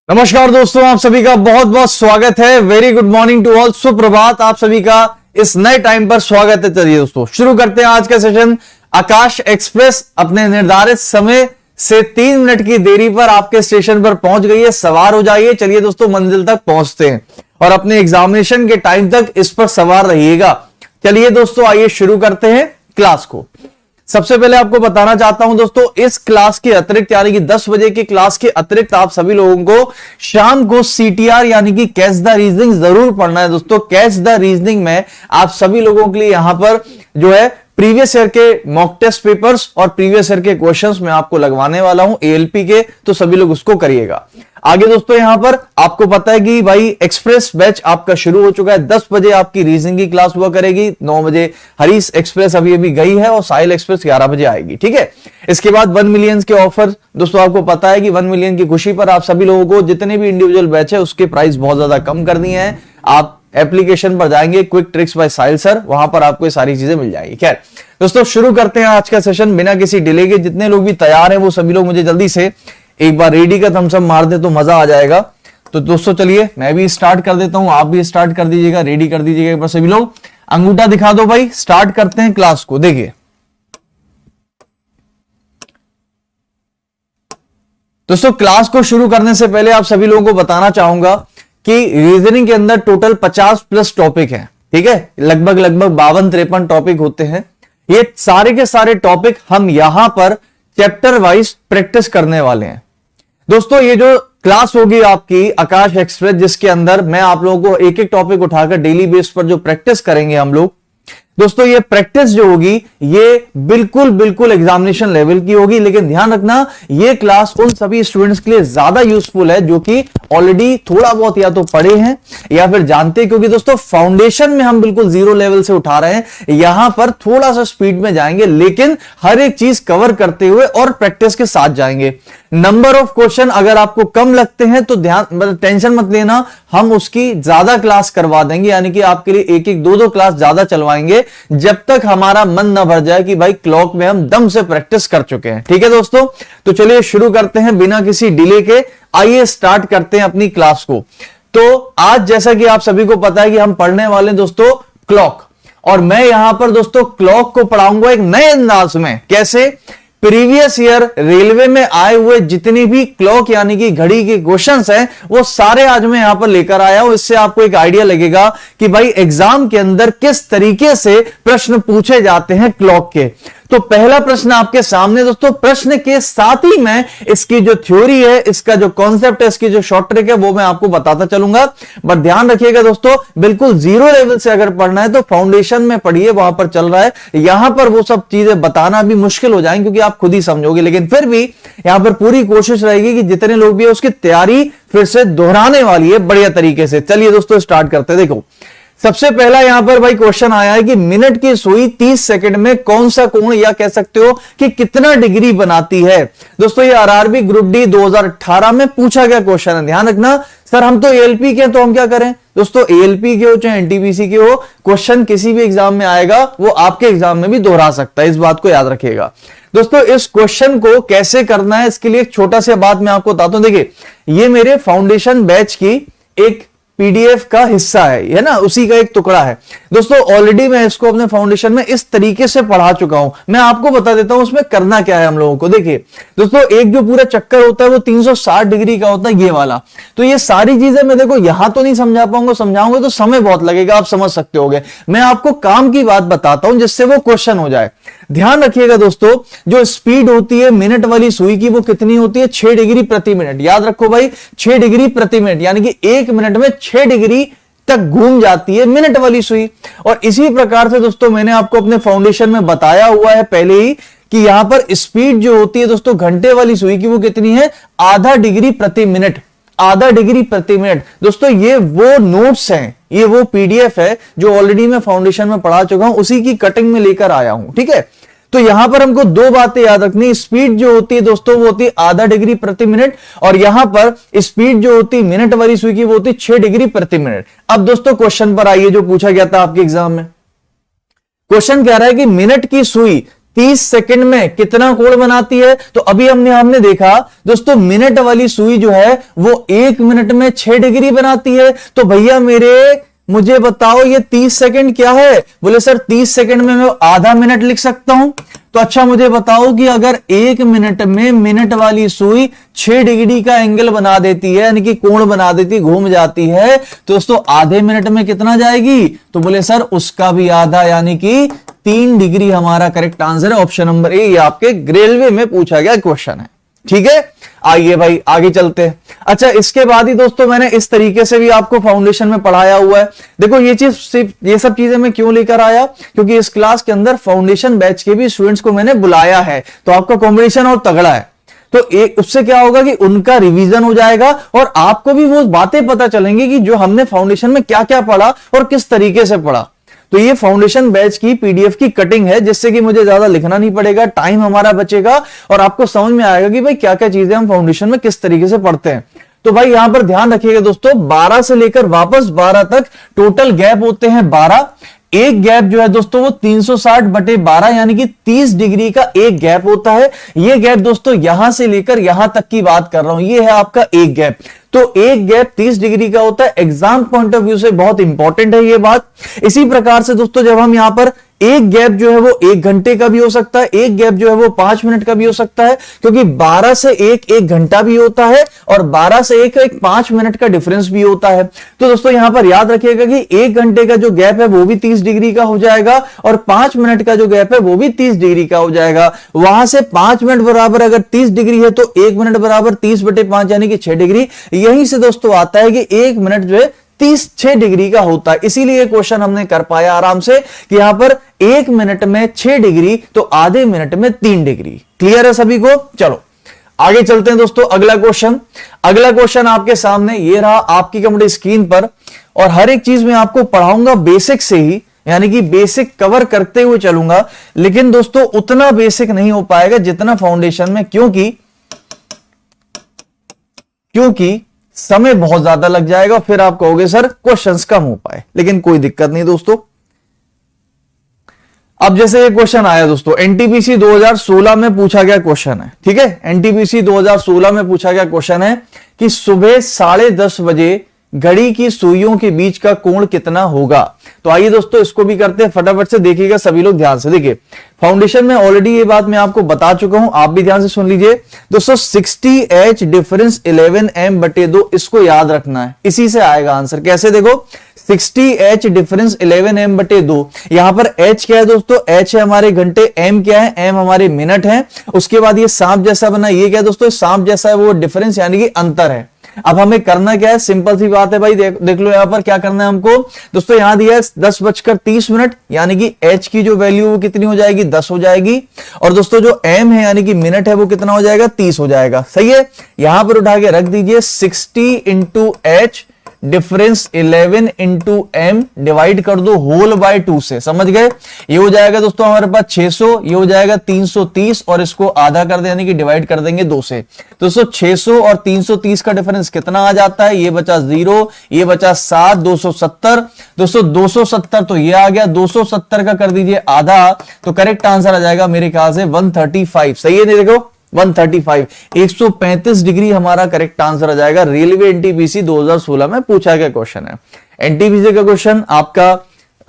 नमस्कार दोस्तों, आप सभी का बहुत बहुत स्वागत है। Very good morning to all. सुप्रभात आप सभी का इस नए टाइम पर स्वागत है। चलिए दोस्तों शुरू करते हैं आज का सेशन। आकाश एक्सप्रेस अपने निर्धारित समय से 3 मिनट की देरी पर आपके स्टेशन पर पहुंच गई है। सवार हो जाइए। चलिए दोस्तों मंजिल तक पहुंचते हैं और अपने एग्जामिनेशन के टाइम तक इस पर सवार रहिएगा। चलिए दोस्तों आइए शुरू करते हैं क्लास को। सबसे पहले आपको बताना चाहता हूं दोस्तों, इस क्लास के अतिरिक्त यानी कि 10 बजे की क्लास के अतिरिक्त आप सभी लोगों को शाम को सीटीआर यानी कि कैच द रीजनिंग जरूर पढ़ना है। दोस्तों कैच द रीजनिंग में आप सभी लोगों के लिए यहां पर जो है प्रीवियस ईयर के मॉक टेस्ट पेपर्स और प्रीवियस ईयर के क्वेश्चंस मैं आपको लगवाने वाला हूं एएलपी के, तो सभी लोग उसको करिएगा। आगे दोस्तों यहां पर आपको पता है कि भाई एक्सप्रेस बैच आपका शुरू हो चुका है। 10 बजे आपकी रीजनिंग की क्लास हुआ करेगी। 9 बजे हरीश एक्सप्रेस अभी गई है और साहिल एक्सप्रेस 11 बजे आएगी। ठीक है, इसके बाद 1 मिलियन के ऑफर दोस्तों आपको पता है कि 1 मिलियन की खुशी पर आप सभी लोगों को जितने भी इंडिविजुअल बैच है उसके प्राइस बहुत ज्यादा कम कर दिए हैं। आप एप्लीकेशन पर जाएंगे क्विक ट्रिक्स बाय साहिल सर, वहां पर आपको ये सारी चीजें मिल जाएगी। खैर दोस्तों शुरू करते हैं आज का सेशन बिना किसी डिले के। जितने लोग भी तैयार हैं वो सभी लोग मुझे जल्दी से एक बार रेडी का थम्स अप मार दे तो मजा आ जाएगा। तो दोस्तों चलिए मैं भी स्टार्ट कर देता हूं, आप भी स्टार्ट कर दीजिएगा, रेडी कर दीजिएगा एक बार सभी लोग। अंगूठा दिखा दो भाई, स्टार्ट करते हैं क्लास को। देखिए दोस्तों क्लास को शुरू करने से पहले आप सभी लोगों को बताना चाहूंगा कि रीजनिंग के अंदर टोटल 50 प्लस टॉपिक है। ठीक है, लगभग 52-53 टॉपिक होते हैं। ये सारे के सारे टॉपिक हम यहां पर चैप्टर वाइज प्रैक्टिस करने वाले हैं। दोस्तों ये जो क्लास होगी आपकी आकाश एक्सप्रेस, जिसके अंदर मैं आप लोगों को एक एक टॉपिक उठाकर डेली बेस पर जो प्रैक्टिस करेंगे हम लोग, दोस्तों ये प्रैक्टिस जो होगी ये बिल्कुल एग्जामिनेशन लेवल की होगी। लेकिन ध्यान रखना ये क्लास उन सभी स्टूडेंट्स के लिए ज्यादा यूजफुल है जो कि ऑलरेडी थोड़ा बहुत या तो पढ़े हैं या फिर जानते हैं, क्योंकि दोस्तों फाउंडेशन में हम बिल्कुल 0 लेवल से उठा रहे हैं। यहां पर थोड़ा सा स्पीड में जाएंगे लेकिन हर एक चीज कवर करते हुए और प्रैक्टिस के साथ जाएंगे। नंबर ऑफ क्वेश्चन अगर आपको कम लगते हैं तो ध्यान टेंशन मत लेना, हम उसकी ज्यादा क्लास करवा देंगे, यानी कि आपके लिए 1-1, 2-2 क्लास ज्यादा चलवाएंगे जब तक हमारा मन न भर जाए कि भाई क्लॉक में हम दम से प्रैक्टिस कर चुके हैं। ठीक है दोस्तों, तो चलिए शुरू करते हैं बिना किसी डिले के। आइए स्टार्ट करते हैं अपनी क्लास को। तो आज जैसा कि आप सभी को पता है कि हम पढ़ने वाले हैं दोस्तों क्लॉक, और मैं यहां पर दोस्तों क्लॉक को पढ़ाऊंगा एक नए अंदाज में। कैसे? प्रीवियस ईयर रेलवे में आए हुए जितनी भी क्लॉक यानी कि घड़ी के क्वेश्चंस हैं वो सारे आज मैं यहां पर लेकर आया हूं। इससे आपको एक आइडिया लगेगा कि भाई एग्जाम के अंदर किस तरीके से प्रश्न पूछे जाते हैं क्लॉक के। तो पहला प्रश्न आपके सामने दोस्तों, प्रश्न के साथ ही मैं इसकी जो थ्योरी है, इसका जो कॉन्सेप्ट है, इसकी जो शॉर्ट ट्रिक है वो मैं आपको बताता चलूंगा। बट ध्यान रखिएगा दोस्तों, बिल्कुल 0 लेवल से अगर पढ़ना है तो फाउंडेशन में पढ़िए, वहां पर चल रहा है। यहां पर वो सब चीजें बताना भी मुश्किल हो जाएंगे क्योंकि आप खुद ही समझोगे, लेकिन फिर भी यहां पर पूरी कोशिश रहेगी कि जितने लोग भी है उसकी तैयारी फिर से दोहराने वाली है बढ़िया तरीके से। चलिए दोस्तों स्टार्ट करते हैं। देखो सबसे पहला यहां पर भाई क्वेश्चन आया है कि मिनट की सुई 30 सेकंड में कौन सा कोण या कह सकते हो कि कितना डिग्री बनाती है। दोस्तों ये आरआरबी ग्रुप डी 2018 में पूछा गया क्वेश्चन है। ध्यान रखना, सर हम तो एएलपी के हैं तो हम क्या करें। दोस्तों एएलपी के हो चाहे एनटीपीसी के हो, क्वेश्चन किसी भी एग्जाम में आएगा वो आपके एग्जाम में भी दोहरा सकता है, इस बात को याद रखिएगा। दोस्तों इस क्वेश्चन को कैसे करना है इसके लिए एक छोटा सा बात मैं आपको बताता हूं। देखिए ये मेरे फाउंडेशन बैच की एक पीडीएफ का हिस्सा है ना, उसी का एक टुकड़ा है। दोस्तों ऑलरेडी मैं इसको अपने फाउंडेशन में इस तरीके से पढ़ा चुका हूं। मैं आपको बता देता हूं उसमें करना क्या है हम लोगों को। देखिए दोस्तों एक जो पूरा चक्कर होता है वो 360 डिग्री का होता है, ये वाला। तो ये सारी चीजें मैं देखो यहां तो नहीं समझा पाऊंगा, समझाऊंगा तो समय बहुत लगेगा, आप समझ सकते होगे। मैं आपको काम की बात बताता हूं जिससे वो क्वेश्चन हो जाए। ध्यान रखिएगा दोस्तों, जो स्पीड होती है मिनट वाली सुई की वो कितनी होती है? 6 डिग्री प्रति मिनट। याद रखो भाई 6 डिग्री प्रति मिनट, यानी कि 1 मिनट में 6 डिग्री तक घूम जाती है मिनट वाली सुई। और इसी प्रकार से दोस्तों मैंने आपको अपने फाउंडेशन में बताया हुआ है पहले ही कि यहां पर स्पीड जो होती है दोस्तों घंटे वाली सुई की वो कितनी है? आधा डिग्री प्रति मिनट। आधा डिग्री प्रति मिनट। दोस्तों ये वो नोट्स हैं, ये वो पीडीएफ है जो ऑलरेडी मैं फाउंडेशन में पढ़ा चुका हूं, उसी की कटिंग में लेकर आया हूं। ठीक है, तो यहां पर हमको 2 बातें याद रखनी। स्पीड जो होती है दोस्तों वो होती है आधा डिग्री प्रति मिनट, और यहां पर स्पीड जो होती है मिनट वाली सुई की वो होती है 6 डिग्री प्रति मिनट। अब दोस्तों क्वेश्चन पर आइए जो पूछा गया था आपके एग्जाम में। क्वेश्चन कह रहा है कि मिनट की सुई 30 सेकंड में कितना कोण बनाती है? तो अभी हमने देखा दोस्तों, मिनट वाली सुई जो है वो 1 मिनट में 6 डिग्री बनाती है। तो भैया मुझे बताओ ये 30 सेकंड क्या है? बोले सर 30 सेकंड में मैं आधा मिनट लिख सकता हूं। तो अच्छा मुझे बताओ कि अगर 1 मिनट में मिनट वाली सुई 6 डिग्री का एंगल बना देती है, यानी कि कोण बना देती, घूम जाती है, तो दोस्तों आधे मिनट में कितना जाएगी? तो बोले सर उसका भी आधा, यानी कि 3 डिग्री हमारा करेक्ट आंसर है। ऑप्शन नंबर ए, ये आपके रेलवे में पूछा गया क्वेश्चन है। ठीक है, आइए भाई आगे चलते हैं। अच्छा, इसके बाद ही दोस्तों मैंने इस तरीके से भी आपको फाउंडेशन में पढ़ाया हुआ है। देखो ये सब चीजें मैं क्यों लेकर आया, क्योंकि इस क्लास के अंदर फाउंडेशन बैच के भी स्टूडेंट्स को मैंने बुलाया है, तो आपका कॉम्बिनेशन और तगड़ा है। तो उससे क्या होगा कि उनका रिवीजन हो जाएगा और आपको भी वो बातें पता चलेंगी कि जो हमने फाउंडेशन में क्या क्या पढ़ा और किस तरीके से पढ़ा। तो ये फाउंडेशन बैच की पीडीएफ की कटिंग है, जिससे कि मुझे ज्यादा लिखना नहीं पड़ेगा, टाइम हमारा बचेगा और आपको समझ में आएगा कि भाई क्या क्या चीजें हम फाउंडेशन में किस तरीके से पढ़ते हैं। तो भाई यहां पर ध्यान रखिएगा दोस्तों, 12 से लेकर वापस 12 तक टोटल गैप होते हैं 12। एक गैप जो है दोस्तों वो 360/12 यानी कि 30 डिग्री का एक गैप होता है। ये गैप दोस्तों यहां से लेकर यहां तक की बात कर रहा हूं, ये है आपका एक गैप। तो एक गैप 30 डिग्री का होता है। एग्जाम पॉइंट ऑफ व्यू से बहुत इंपॉर्टेंट है ये बात। इसी प्रकार से दोस्तों जब हम यहां पर एक गैप जो है वो 1 घंटे का भी हो सकता है, एक गैप जो है वो 5 मिनट का भी हो सकता है, क्योंकि 12 से 1 घंटा भी होता है और 12 से 1 5 मिनट का डिफरेंस भी होता है। तो दोस्तों यहां पर याद रखिएगा कि 1 घंटे का जो गैप है वो भी 30 डिग्री का हो जाएगा और 5 मिनट का जो गैप है वो भी 30 डिग्री का हो जाएगा। वहां से 5 मिनट बराबर अगर 30 डिग्री है तो 1 मिनट बराबर 30/5 यानी कि 6 डिग्री। यहीं से दोस्तों आता है कि 1 मिनट जो है 6 डिग्री का होता है। इसीलिए क्वेश्चन हमने कर पाया आराम से कि यहां पर 1 मिनट में 6 डिग्री तो आधे मिनट में 3 डिग्री। क्लियर है सभी को? चलो आगे चलते हैं दोस्तों। अगला क्वेश्चन आपके सामने ये रहा आपकी कंप्यूटर स्क्रीन पर, और हर एक चीज मैं आपको पढ़ाऊंगा बेसिक से ही, यानी कि बेसिक कवर करते हुए चलूंगा। लेकिन दोस्तों उतना बेसिक नहीं हो पाएगा जितना फाउंडेशन में, क्योंकि समय बहुत ज्यादा लग जाएगा, फिर आप कहोगे सर क्वेश्चंस कम हो पाए। लेकिन कोई दिक्कत नहीं दोस्तों। अब जैसे ये क्वेश्चन आया दोस्तों, एनटीपीसी 2016 में पूछा गया क्वेश्चन है। ठीक है, एनटीपीसी 2016 में पूछा गया क्वेश्चन है कि सुबह 10:30 बजे घड़ी की सुइयों के बीच का कोण कितना होगा। तो आइए दोस्तों इसको भी करते हैं, फटाफट से देखिएगा सभी लोग ध्यान से। देखिए फाउंडेशन में ऑलरेडी ये बात मैं आपको बता चुका हूं, आप भी ध्यान से सुन लीजिए दोस्तों। 60H डिफरेंस 11m/2, इसको याद रखना है, इसी से आएगा आंसर। कैसे? देखो 60H डिफरेंस 11m/2, यहां पर H क्या है दोस्तों? H है हमारे घंटे, M क्या है? M हमारे मिनट है। उसके बाद ये सांप जैसा बना, ये क्या है दोस्तों? सांप जैसा है, वो डिफरेंस यानी कि अंतर है। अब हमें करना क्या है? सिंपल सी बात है भाई, देख लो यहां पर क्या करना है हमको दोस्तों। यहां दिया है 10:30 यानी कि H की जो वैल्यू वो कितनी हो जाएगी? 10 हो जाएगी। और दोस्तों जो M है यानी कि मिनट है वो कितना हो जाएगा? 30 हो जाएगा। सही है, यहां पर उठा के रख दीजिए 60 × H डिफरेंस 11 × M डिवाइड कर दो होल बाय 2 से। समझ गए? ये हो जाएगा दोस्तों हमारे पास 600, ये हो जाएगा 330 और इसको आधा कर दे यानी कि डिवाइड कर देंगे 2 से। दोस्तों 600 और 330 का डिफरेंस कितना आ जाता है? ये बचा 0, ये बचा 7, 270। दोस्तों 270 तो ये आ गया, 270 का कर दीजिए आधा, तो करेक्ट आंसर आ जाएगा मेरे ख्याल से 135। सही है? नहीं देखो 135, 135 डिग्री हमारा करेक्ट आंसर आ जाएगा। रेलवे एनटीपीसी 2016 में पूछा गया क्वेश्चन है। एनटीपीसी का क्वेश्चन आपका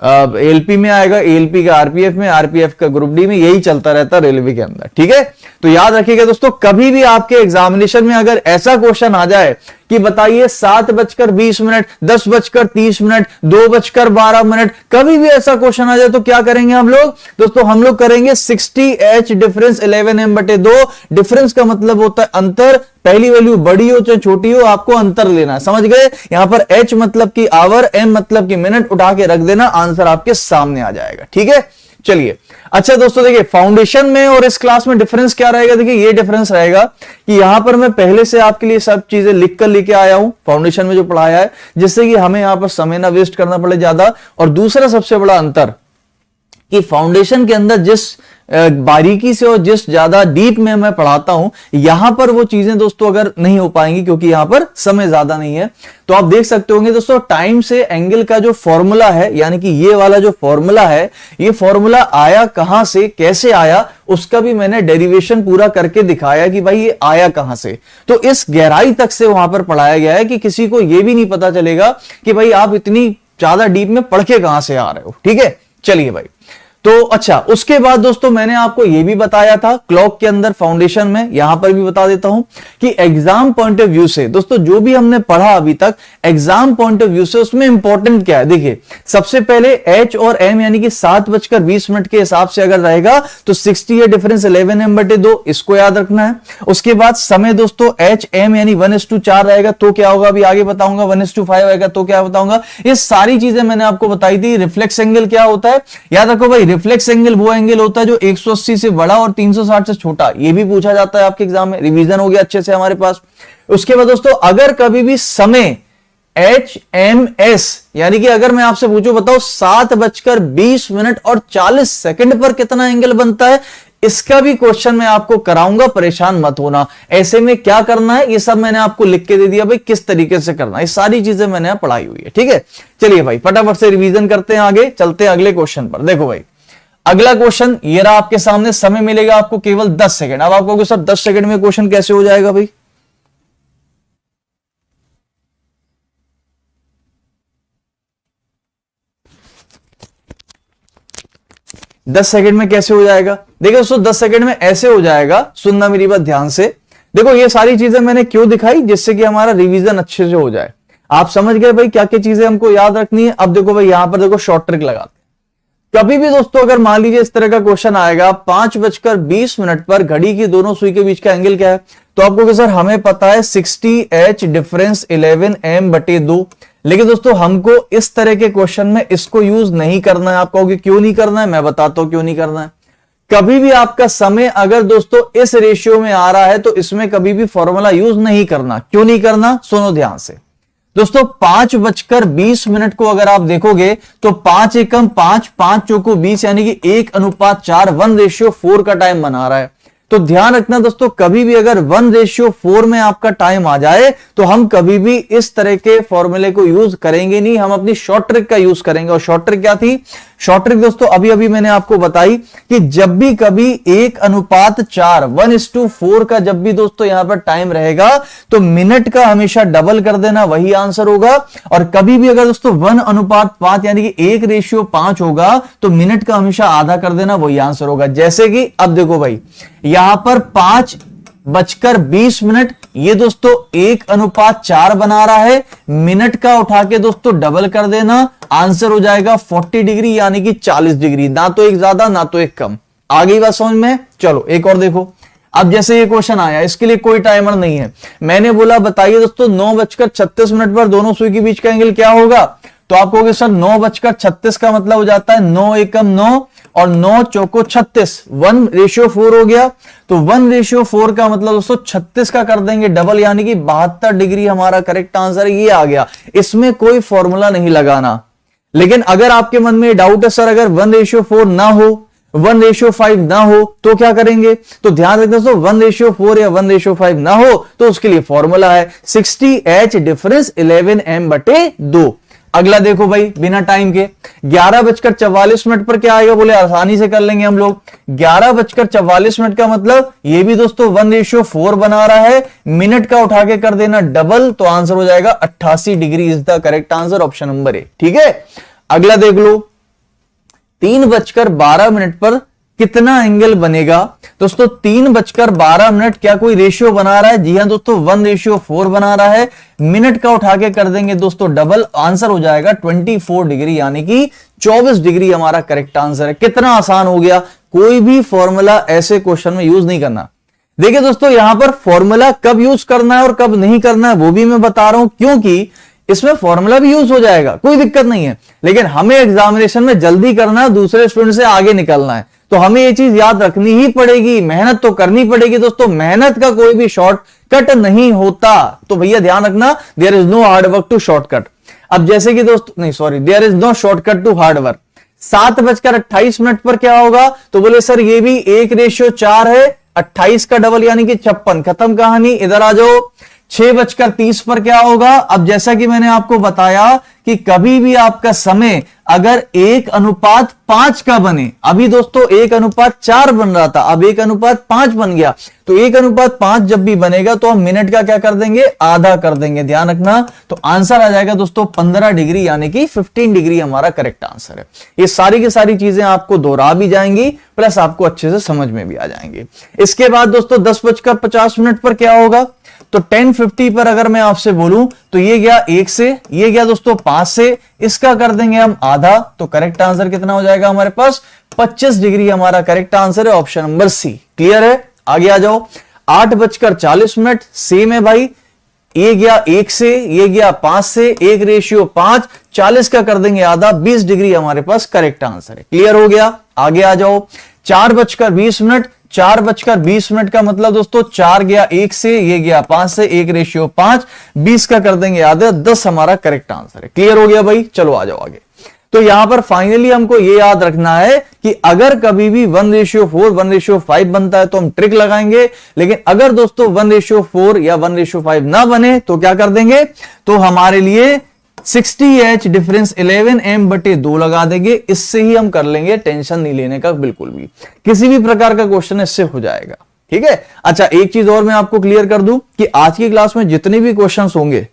एलपी में आएगा, एएलपी का आरपीएफ में, आरपीएफ का ग्रुप डी में, यही चलता रहता है रेलवे के अंदर। ठीक है, तो याद रखिएगा दोस्तों, कभी भी आपके एग्जामिनेशन में अगर ऐसा क्वेश्चन आ जाए कि बताइए 7:20, 10:30, 2:12, कभी भी ऐसा क्वेश्चन आ जाए तो क्या करेंगे हम लोग दोस्तों? हम लोग करेंगे 60H डिफरेंस 11m/2। डिफरेंस का मतलब होता है अंतर, पहली वैल्यू बड़ी हो चाहे छोटी हो, आपको अंतर लेना है। समझ गए? यहां पर H मतलब कि आवर, M मतलब कि मिनट, उठा के रख देना, आंसर आपके सामने आ जाएगा। ठीक है, चलिए। अच्छा दोस्तों देखिए फाउंडेशन में और इस क्लास में डिफरेंस क्या रहेगा? देखिए ये डिफरेंस रहेगा कि यहां पर मैं पहले से आपके लिए सब चीजें लिख कर लेके आया हूं फाउंडेशन में जो पढ़ाया है, जिससे कि हमें यहां पर समय ना वेस्ट करना पड़े ज्यादा। और दूसरा सबसे बड़ा अंतर कि फाउंडेशन के अंदर जिस बारीकी से और जिस ज्यादा डीप में मैं पढ़ाता हूं, यहां पर वो चीजें दोस्तों अगर नहीं हो पाएंगी क्योंकि यहां पर समय ज्यादा नहीं है। तो आप देख सकते होंगे दोस्तों टाइम से एंगल का जो फॉर्मूला है, यानी कि ये वाला जो फॉर्मूला है, ये फॉर्मूला आया कहां से, कैसे आया, उसका भी मैंने डेरिवेशन पूरा करके दिखाया कि भाई ये आया कहां से। तो इस गहराई तक से वहां पर पढ़ाया गया है कि किसी को यह भी नहीं पता चलेगा कि भाई आप इतनी ज्यादा डीप में पढ़ के कहां से आ रहे हो। ठीक है, चलिए भाई। तो अच्छा, उसके बाद दोस्तों मैंने आपको यह भी बताया था क्लॉक के अंदर फाउंडेशन में, यहां पर भी बता देता हूं कि एग्जाम पॉइंट ऑफ व्यू से दोस्तों जो भी हमने पढ़ा अभी तक एग्जाम पॉइंट ऑफ व्यू से, उसमें इंपॉर्टेंट क्या है। देखिए सबसे पहले एच और एम यानी कि 7:20 के हिसाब से अगर रहेगा तो 60 है डिफरेंस 11m/2, इसको याद रखना है। उसके बाद समय दोस्तों एच एम यानी 1:4 रहेगा तो क्या होगा अभी आगे बताऊंगा, 1:5 आएगा तो क्या बताऊंगा। ये सारी चीजें मैंने आपको बताई थी। रिफ्लेक्स एंगल क्या होता है, याद रखो भाई, रिफ्लेक्स एंगल वो एंगल होता है जो 180 से बड़ा और 360 से छोटा। ये भी पूछा जाता है आपके एग्जाम में, रिवीजन हो गया अच्छे से हमारे पास। उसके बाद दोस्तों अगर कभी भी समय HMS यानी कि अगर मैं आपसे पूछूं बताओ 7:20 और 40 सेकंड पर कितना एंगल बनता है, इसका भी क्वेश्चन मैं आपको कराऊंगा, परेशान मत होना। ऐसे में क्या करना है ये सब मैंने आपको लिख के दे दिया भाई, किस तरीके से करना है, ये सारी चीजें मैंने पढ़ाई हुई है। ठीक है, चलिए भाई फटाफट से रिवीजन करते हैं, आगे चलते हैं अगले क्वेश्चन पर। देखो भाई अगला क्वेश्चन ये रहा आपके सामने, समय मिलेगा आपको केवल 10 सेकंड। अब आपको सर 10 सेकंड में क्वेश्चन कैसे हो जाएगा भाई, 10 सेकंड में कैसे हो जाएगा। देखो दोस्तों 10 सेकंड में ऐसे हो जाएगा, सुनना मेरी बात ध्यान से। देखो ये सारी चीजें मैंने क्यों दिखाई, जिससे कि हमारा रिवीजन अच्छे से हो जाए। आप समझ गए भाई क्या क्या चीजें हमको याद रखनी है। अब देखो भाई यहां पर देखो शॉर्ट ट्रिक लगाते हैं। कभी भी दोस्तों अगर मान लीजिए इस तरह का क्वेश्चन आएगा 5:20 पर घड़ी की दोनों सुई के बीच का एंगल क्या है, तो आपको कि सर हमें पता है 60h डिफरेंस 11m/2। लेकिन दोस्तों हमको इस तरह के क्वेश्चन में इसको यूज नहीं करना है। आप कहोगे क्यों नहीं करना है, मैं बताता हूं क्यों नहीं करना है। कभी भी आपका समय अगर दोस्तों इस रेशियो में आ रहा है तो इसमें कभी भी फॉर्मूला यूज नहीं करना। क्यों नहीं करना, सुनो ध्यान से दोस्तों। 5:20 को अगर आप देखोगे तो 5 एकम 5, 5 चौको 20 यानी कि 1:4, 1:4 का टाइम बना रहा है। तो ध्यान रखना दोस्तों, कभी भी अगर 1:4 में आपका टाइम आ जाए तो हम कभी भी इस तरह के फॉर्मूले को यूज करेंगे नहीं, हम अपनी शॉर्ट ट्रिक का यूज करेंगे। और शॉर्ट ट्रिक क्या थी, शॉर्ट ट्रिक दोस्तों अभी अभी मैंने आपको बताई कि जब भी कभी 1:4, 1:4 का जब भी दोस्तों यहां पर टाइम रहेगा तो मिनट का हमेशा डबल कर देना, वही आंसर होगा। और कभी भी अगर दोस्तों 1:5 यानी कि 1:5 होगा तो मिनट का हमेशा आधा कर देना, वही आंसर होगा। जैसे कि अब देखो भाई यहां पर 5:20 ये दोस्तों 1:4 बना रहा है, मिनट का उठा के दोस्तों डबल कर देना, आंसर हो जाएगा 40 डिग्री यानी कि 40 डिग्री। ना तो एक ज्यादा ना तो एक कम। आ गई बात समझ में। चलो एक और देखो। अब जैसे ये क्वेश्चन आया, इसके लिए कोई टाइमर नहीं है। मैंने बोला बताइए दोस्तों 9:36 पर दोनों सुई के बीच का एंगल क्या होगा, तो आप कहोगे सर 9:36 का मतलब हो जाता है 9 एकम 9 और 9 चौको 36, 1:4 हो गया। तो 1:4 का मतलब दोस्तों 36 का कर देंगे डबल यानी कि 72 डिग्री हमारा करेक्ट आंसर ये आ गया। इसमें कोई फॉर्मूला नहीं लगाना। लेकिन अगर आपके मन में डाउट है सर अगर 1:4 ना हो, 1:5 ना हो तो क्या करेंगे, तो ध्यान रखना दोस्तों 1:4 या 1:5 ना हो तो उसके लिए फॉर्मूला है 60h डिफरेंस 11m/2। अगला देखो भाई बिना टाइम के 11:44 पर क्या आएगा, बोले आसानी से कर लेंगे हम लोग। 11:44 का मतलब ये भी दोस्तों 1:4 बना रहा है, मिनट का उठा के कर देना डबल, तो आंसर हो जाएगा 88 degree is the correct answer, option number A. ठीक है, अगला देख लो 3:12 पर कितना एंगल बनेगा। दोस्तों 3:12 क्या कोई रेशियो बना रहा है, जी हां दोस्तों 1:4 बना रहा है, मिनट का उठा के कर देंगे दोस्तों डबल, आंसर हो जाएगा 24 डिग्री यानी कि 24 डिग्री हमारा करेक्ट आंसर है। कितना आसान हो गया, कोई भी फॉर्मूला ऐसे क्वेश्चन में यूज नहीं करना। देखिए दोस्तों यहां पर फॉर्मूला कब यूज करना है और कब नहीं करना है वो भी मैं बता रहा हूं, क्योंकि इसमें फॉर्मूला भी यूज हो जाएगा, कोई दिक्कत नहीं है। लेकिन हमें एग्जामिनेशन में जल्दी करना है, दूसरे स्टूडेंट से आगे निकलना है, तो हमें ये चीज याद रखनी ही पड़ेगी, मेहनत तो करनी पड़ेगी दोस्तों। मेहनत का कोई भी शॉर्टकट नहीं होता, तो भैया ध्यान रखना, there is no hard work to shortcut. अब जैसे कि दोस्तों नहीं sorry, there is no shortcut to hard work. 7:28 पर क्या होगा? तो बोले सर ये भी 1:4 है, 28 का डबल यानी कि 56। खत्म कहानी। इधर आ जाओ। 6:30 पर क्या होगा? अब जैसा कि मैंने आपको बताया कि कभी भी आपका समय अगर 1:5 का बने, अभी दोस्तों 1:4 बन रहा था, अब 1:5 बन गया, तो 1:5 जब भी बनेगा तो हम मिनट का क्या कर देंगे? आधा कर देंगे। ध्यान रखना। तो आंसर आ जाएगा दोस्तों 15 डिग्री, यानी कि 15 डिग्री हमारा करेक्ट आंसर है। ये सारी की सारी चीजें आपको दोहरा भी जाएंगी, प्लस आपको अच्छे से समझ में भी आ जाएंगे। इसके बाद दोस्तों 10:50 पर क्या होगा? तो 10:50 पर अगर मैं आपसे बोलूं तो ये गया 1 से, ये गया दोस्तों 5 से, इसका कर देंगे हम आधा, तो करेक्ट आंसर कितना हो जाएगा हमारे पास? 25 डिग्री हमारा करेक्ट आंसर है, ऑप्शन नंबर सी। क्लियर है? आगे आ जाओ। 8:40 सेम है भाई, ये गया 1 से, ये गया 5 से, 1:5, 40 का कर देंगे आधा, 20 डिग्री हमारे पास करेक्ट आंसर है। क्लियर हो गया? आगे आ जाओ। 4:20 का मतलब दोस्तों 4 गया 1 से, ये गया 5 से, 1:5, 20 का कर देंगे आधा, 10 हमारा करेक्ट आंसर है। क्लियर हो गया भाई? चलो आ जाओ आगे। तो यहां पर फाइनली हमको यह याद रखना है कि अगर कभी भी 1:4, 1:5 बनता है तो हम ट्रिक लगाएंगे, लेकिन अगर दोस्तों 1:4 या 1:5 ना बने तो क्या कर देंगे? तो हमारे लिए 60H डिफरेंस 11m/2 लगा देंगे। इससे ही हम कर लेंगे, टेंशन नहीं लेने का बिल्कुल भी। किसी भी प्रकार का क्वेश्चन इससे हो जाएगा। ठीक है? अच्छा, एक चीज और मैं आपको क्लियर कर दूं कि आज की क्लास में जितने भी क्वेश्चंस होंगे,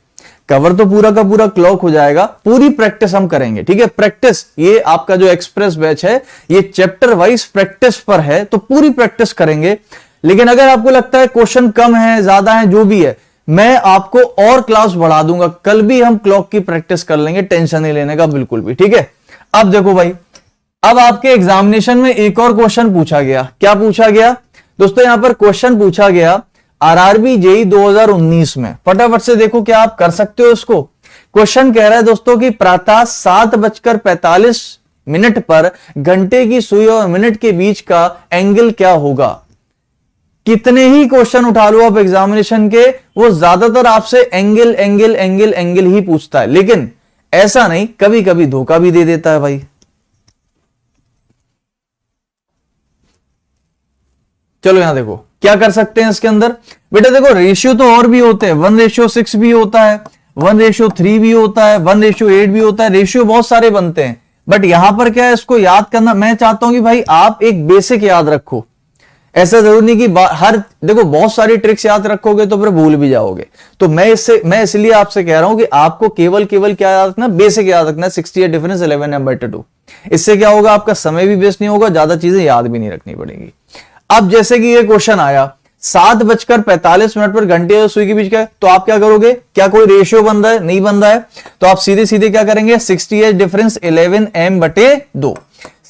कवर तो पूरा का पूरा क्लॉक हो जाएगा, पूरी प्रैक्टिस हम करेंगे। ठीक है? प्रैक्टिस, ये आपका जो एक्सप्रेस बैच है ये चैप्टर वाइज प्रैक्टिस पर है, तो पूरी प्रैक्टिस करेंगे। लेकिन अगर आपको लगता है क्वेश्चन कम है, ज्यादा है, जो भी है, मैं आपको और क्लास बढ़ा दूंगा। कल भी हम क्लॉक की प्रैक्टिस कर लेंगे, टेंशन नहीं लेने का बिल्कुल भी। ठीक है? अब देखो भाई, अब आपके एग्जामिनेशन में एक और क्वेश्चन पूछा गया। क्या पूछा गया दोस्तों? यहां पर क्वेश्चन पूछा गया आरआरबी जेईई 2019 में। फटाफट से देखो क्या आप कर सकते हो इसको। क्वेश्चन कह रहा है दोस्तों कि प्रातः 7:45 पर घंटे की सुई और मिनट के बीच का एंगल क्या होगा? कितने ही क्वेश्चन उठा लो आप एग्जामिनेशन के, वो ज्यादातर आपसे एंगल एंगल एंगल एंगल ही पूछता है। लेकिन ऐसा नहीं, कभी कभी धोखा भी दे देता है भाई। चलो यहां देखो क्या कर सकते हैं इसके अंदर। बेटा देखो, रेशियो तो और भी होते हैं, 1:6 भी होता है, 1:3 भी होता है, 1:8 भी होता है, रेशियो बहुत सारे बनते हैं। बट यहां पर क्या है, इसको याद करना मैं चाहता हूं कि भाई आप एक बेसिक याद रखो। ऐसा जरूरी नहीं कि हर, देखो बहुत सारी ट्रिक्स याद रखोगे तो फिर भूल भी जाओगे। तो मैं इसलिए आपसे कह रहा हूं कि आपको केवल क्या याद रखना? बेसिक याद रखना है, 60 डिफरेंस 11m/2। इससे क्या होगा? आपका समय भी वेस्ट नहीं होगा, ज्यादा चीजें याद भी नहीं रखनी पड़ेगी। अब जैसे कि ये क्वेश्चन आया 7:45 पर घंटे और सुई के बीच का, तो आप क्या करोगे? क्या कोई रेशियो बन रहा है? नहीं बन रहा है, तो आप सीधे सीधे क्या करेंगे? 60H difference 11m/2,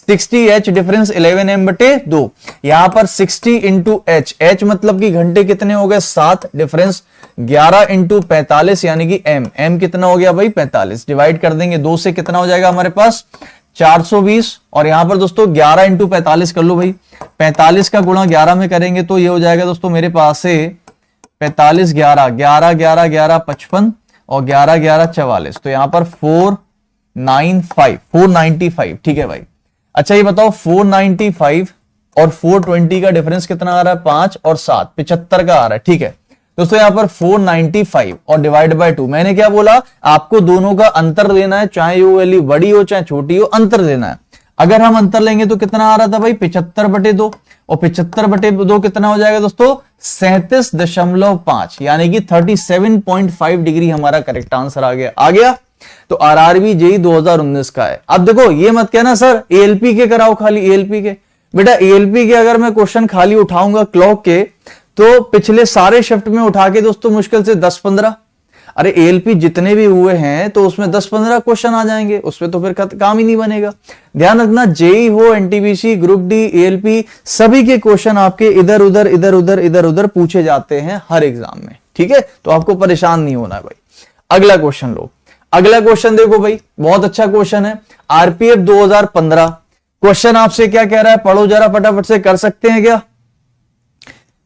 60H difference 11m/2। यहां पर 60 इंटू H, H मतलब कि घंटे कितने हो गए? 7, डिफरेंस 11 इंटू 45 यानी कि M कितना हो गया भाई? 45। डिवाइड कर देंगे 2 से, कितना हो जाएगा हमारे पास? 420। और यहां पर दोस्तों 11 इंटू 45 कर लो भाई, 45 का गुणा 11 में करेंगे तो ये हो जाएगा दोस्तों मेरे पास से 45 11 11 11 11 55 और 11 11 44। तो यहां पर 495। ठीक है भाई। अच्छा ये बताओ 495 और 420 का डिफरेंस कितना आ रहा है? 5 और 7, 75 का आ रहा है। ठीक है दोस्तों, यहां पर 495 और डिवाइड बाय 2। मैंने क्या बोला? आपको दोनों का अंतर देना है, चाहे वो वैल्यू बड़ी हो चाहे छोटी हो, अंतर देना है। अगर हम अंतर लेंगे तो कितना आ रहा था भाई? 75/2, और 75/2 कितना हो जाएगा दोस्तों? 37.5, यानी कि 37.5 डिग्री हमारा करेक्ट आंसर आ गया। तो आरआरबी जेईई 2019 का है। अब देखो ये मत कहना सर एएलपी के कराओ, खाली एएलपी के। बेटा एएलपी के अगर मैं क्वेश्चन खाली उठाऊंगा क्लॉक के, तो पिछले सारे शिफ्ट में उठा के दोस्तों मुश्किल से 10-15, अरे एएलपी जितने भी हुए हैं तो उसमें 10-15 क्वेश्चन आ जाएंगे, उसमें तो फिर काम ही नहीं बनेगा। ध्यान रखना, जेईई हो, एनटीपीसी, ग्रुप डी, एएलपी, सभी के क्वेश्चन आपके इधर उधर पूछे जाते हैं हर एग्जाम में। ठीक है? तो आपको परेशान नहीं होना है भाई। अगला क्वेश्चन लो। अगला क्वेश्चन देखो भाई, बहुत अच्छा क्वेश्चन है। आरपीएफ 2015। क्वेश्चन आपसे क्या कह रहा है? पढ़ो जरा फटाफट से, कर सकते हैं क्या?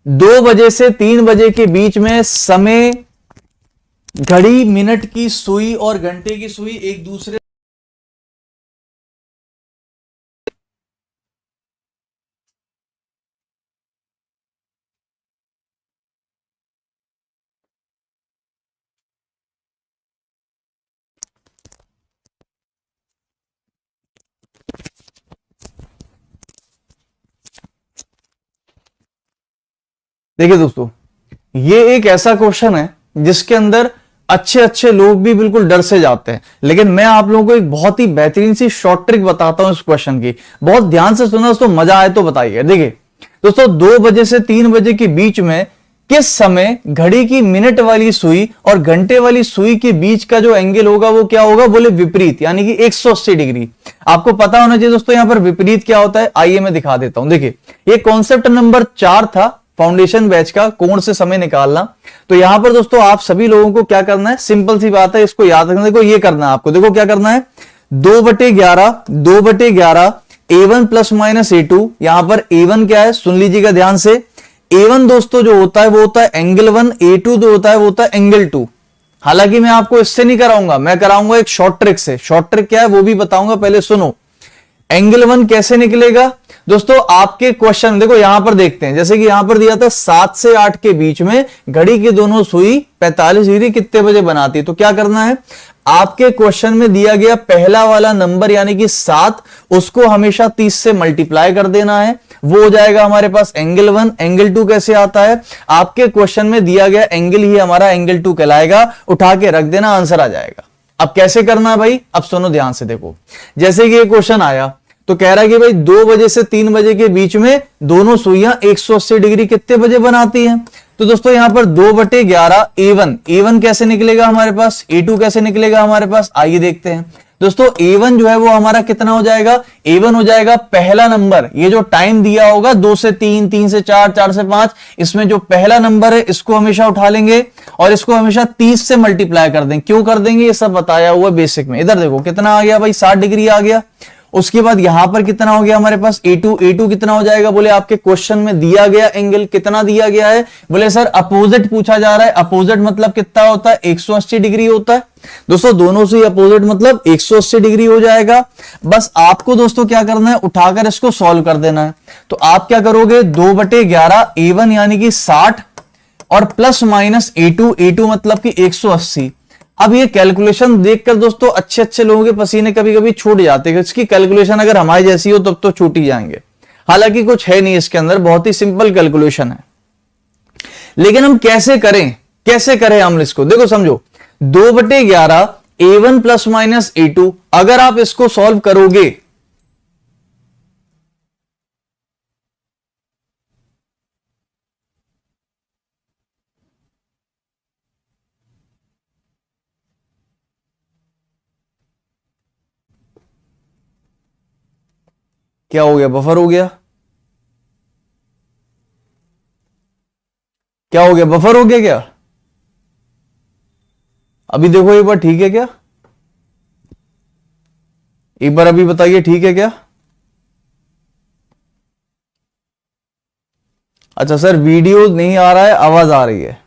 2 बजे से 3 बजे के बीच में समय, घड़ी, मिनट की सुई और घंटे की सुई एक दूसरे देखिए दोस्तों, ये एक ऐसा क्वेश्चन है जिसके अंदर अच्छे अच्छे लोग भी बिल्कुल डर से जाते हैं, लेकिन मैं आप लोगों को एक बहुत ही बेहतरीन सी शॉर्ट ट्रिक बताता हूं इस क्वेश्चन की। बहुत ध्यान से सुना दोस्तों, मजा आए तो बताइए। देखिए दोस्तों, 2 बजे से 3 बजे के बीच में किस समय घड़ी की मिनट वाली सुई और घंटे वाली सुई के बीच का जो एंगल होगा वो क्या होगा? बोले विपरीत, यानी कि 180 डिग्री। आपको पता होना चाहिए दोस्तों यहां पर विपरीत क्या होता है। आइए मैं दिखा देता हूं। देखिए, ये कॉन्सेप्ट नंबर 4 था फाउंडेशन बैच का, कोण से समय निकालना। तो यहां पर दोस्तों आप सभी लोगों को क्या करना है, सिंपल सी बात है, इसको याद रखना। देखो ये करना है आपको, देखो क्या करना है, 2/11 A1 प्लस माइनस A2। यहां पर A1 क्या है, सुन लीजिएगा ध्यान से। A1 दोस्तों जो होता है वो होता है एंगल 1, A2 जो होता है वो होता है एंगल 2। हालांकि मैं आपको इससे नहीं कराऊंगा, मैं कराऊंगा एक शॉर्ट ट्रिक से। शॉर्ट ट्रिक क्या है वो भी बताऊंगा, पहले सुनो। एंगल 1 कैसे निकलेगा दोस्तों? आपके क्वेश्चन देखो यहां पर देखते हैं, जैसे कि यहां पर दिया था 7 से 8 के बीच में घड़ी की दोनों सुई 45 डिग्री कितने बजे बनाती है। तो क्या करना है, आपके क्वेश्चन में दिया गया पहला वाला नंबर यानी कि 7, उसको हमेशा 30 से मल्टीप्लाई कर देना है, वो हो जाएगा हमारे पास एंगल 1। एंगल 2 कैसे आता है, आपके क्वेश्चन में दिया गया एंगल ही हमारा एंगल 2 कहलाएगा, उठा के रख देना, आंसर आ जाएगा। अब कैसे करना है भाई, अब सुनो ध्यान से। देखो जैसे कि ये क्वेश्चन आया तो कह रहा है कि भाई 2 बजे से 3 बजे के बीच में दोनों सुइयां 180 डिग्री कितने बजे बनाती हैं। तो दोस्तों यहां पर 2/11 A1 कैसे निकलेगा हमारे पास, A2 कैसे निकलेगा हमारे पास, आइए देखते हैं। दोस्तों A1 जो है वो हमारा कितना हो जाएगा, A1 हो जाएगा पहला नंबर, ये जो टाइम दिया होगा 2 से 3, 3 से 4, 4 से 5, इसमें जो पहला नंबर है इसको हमेशा उठा लेंगे और इसको हमेशा 30 से मल्टीप्लाई कर देंगे। क्यों कर देंगे, ये सब बताया हुआ बेसिक में। इधर देखो कितना आ गया भाई, 60 डिग्री आ गया। उसके बाद यहां पर कितना हो गया हमारे पास A2 कितना हो जाएगा, बोले आपके क्वेश्चन में दिया गया एंगल कितना दिया गया है, बोले सर अपोजिट पूछा जा रहा है। अपोजिट मतलब कितना होता है, 180 डिग्री होता है दोस्तों, दोनों से अपोजिट मतलब 180 डिग्री हो जाएगा। बस आपको दोस्तों क्या करना है, उठाकर इसको सॉल्व कर देना है। तो आप क्या करोगे, 2/11 A1 यानी कि 60 और प्लस माइनस A2 मतलब कि 180। अब ये कैलकुलेशन देखकर दोस्तों अच्छे अच्छे लोगों के पसीने कभी कभी छूट जाते हैं। इसकी कैलकुलेशन अगर हमारी जैसी हो तब तो छूट ही जाएंगे, हालांकि कुछ है नहीं इसके अंदर, बहुत ही सिंपल कैलकुलेशन है। लेकिन हम कैसे करें हम इसको, देखो समझो 2/11 A1 प्लस माइनस A2, अगर आप इसको सॉल्व करोगे क्या हो गया, बफर हो गया, क्या हो गया, बफर हो गया क्या? अभी देखो एक बार, ठीक है क्या? एक बार अभी बताइए ठीक है क्या? अच्छा सर वीडियो नहीं आ रहा है, आवाज आ रही है,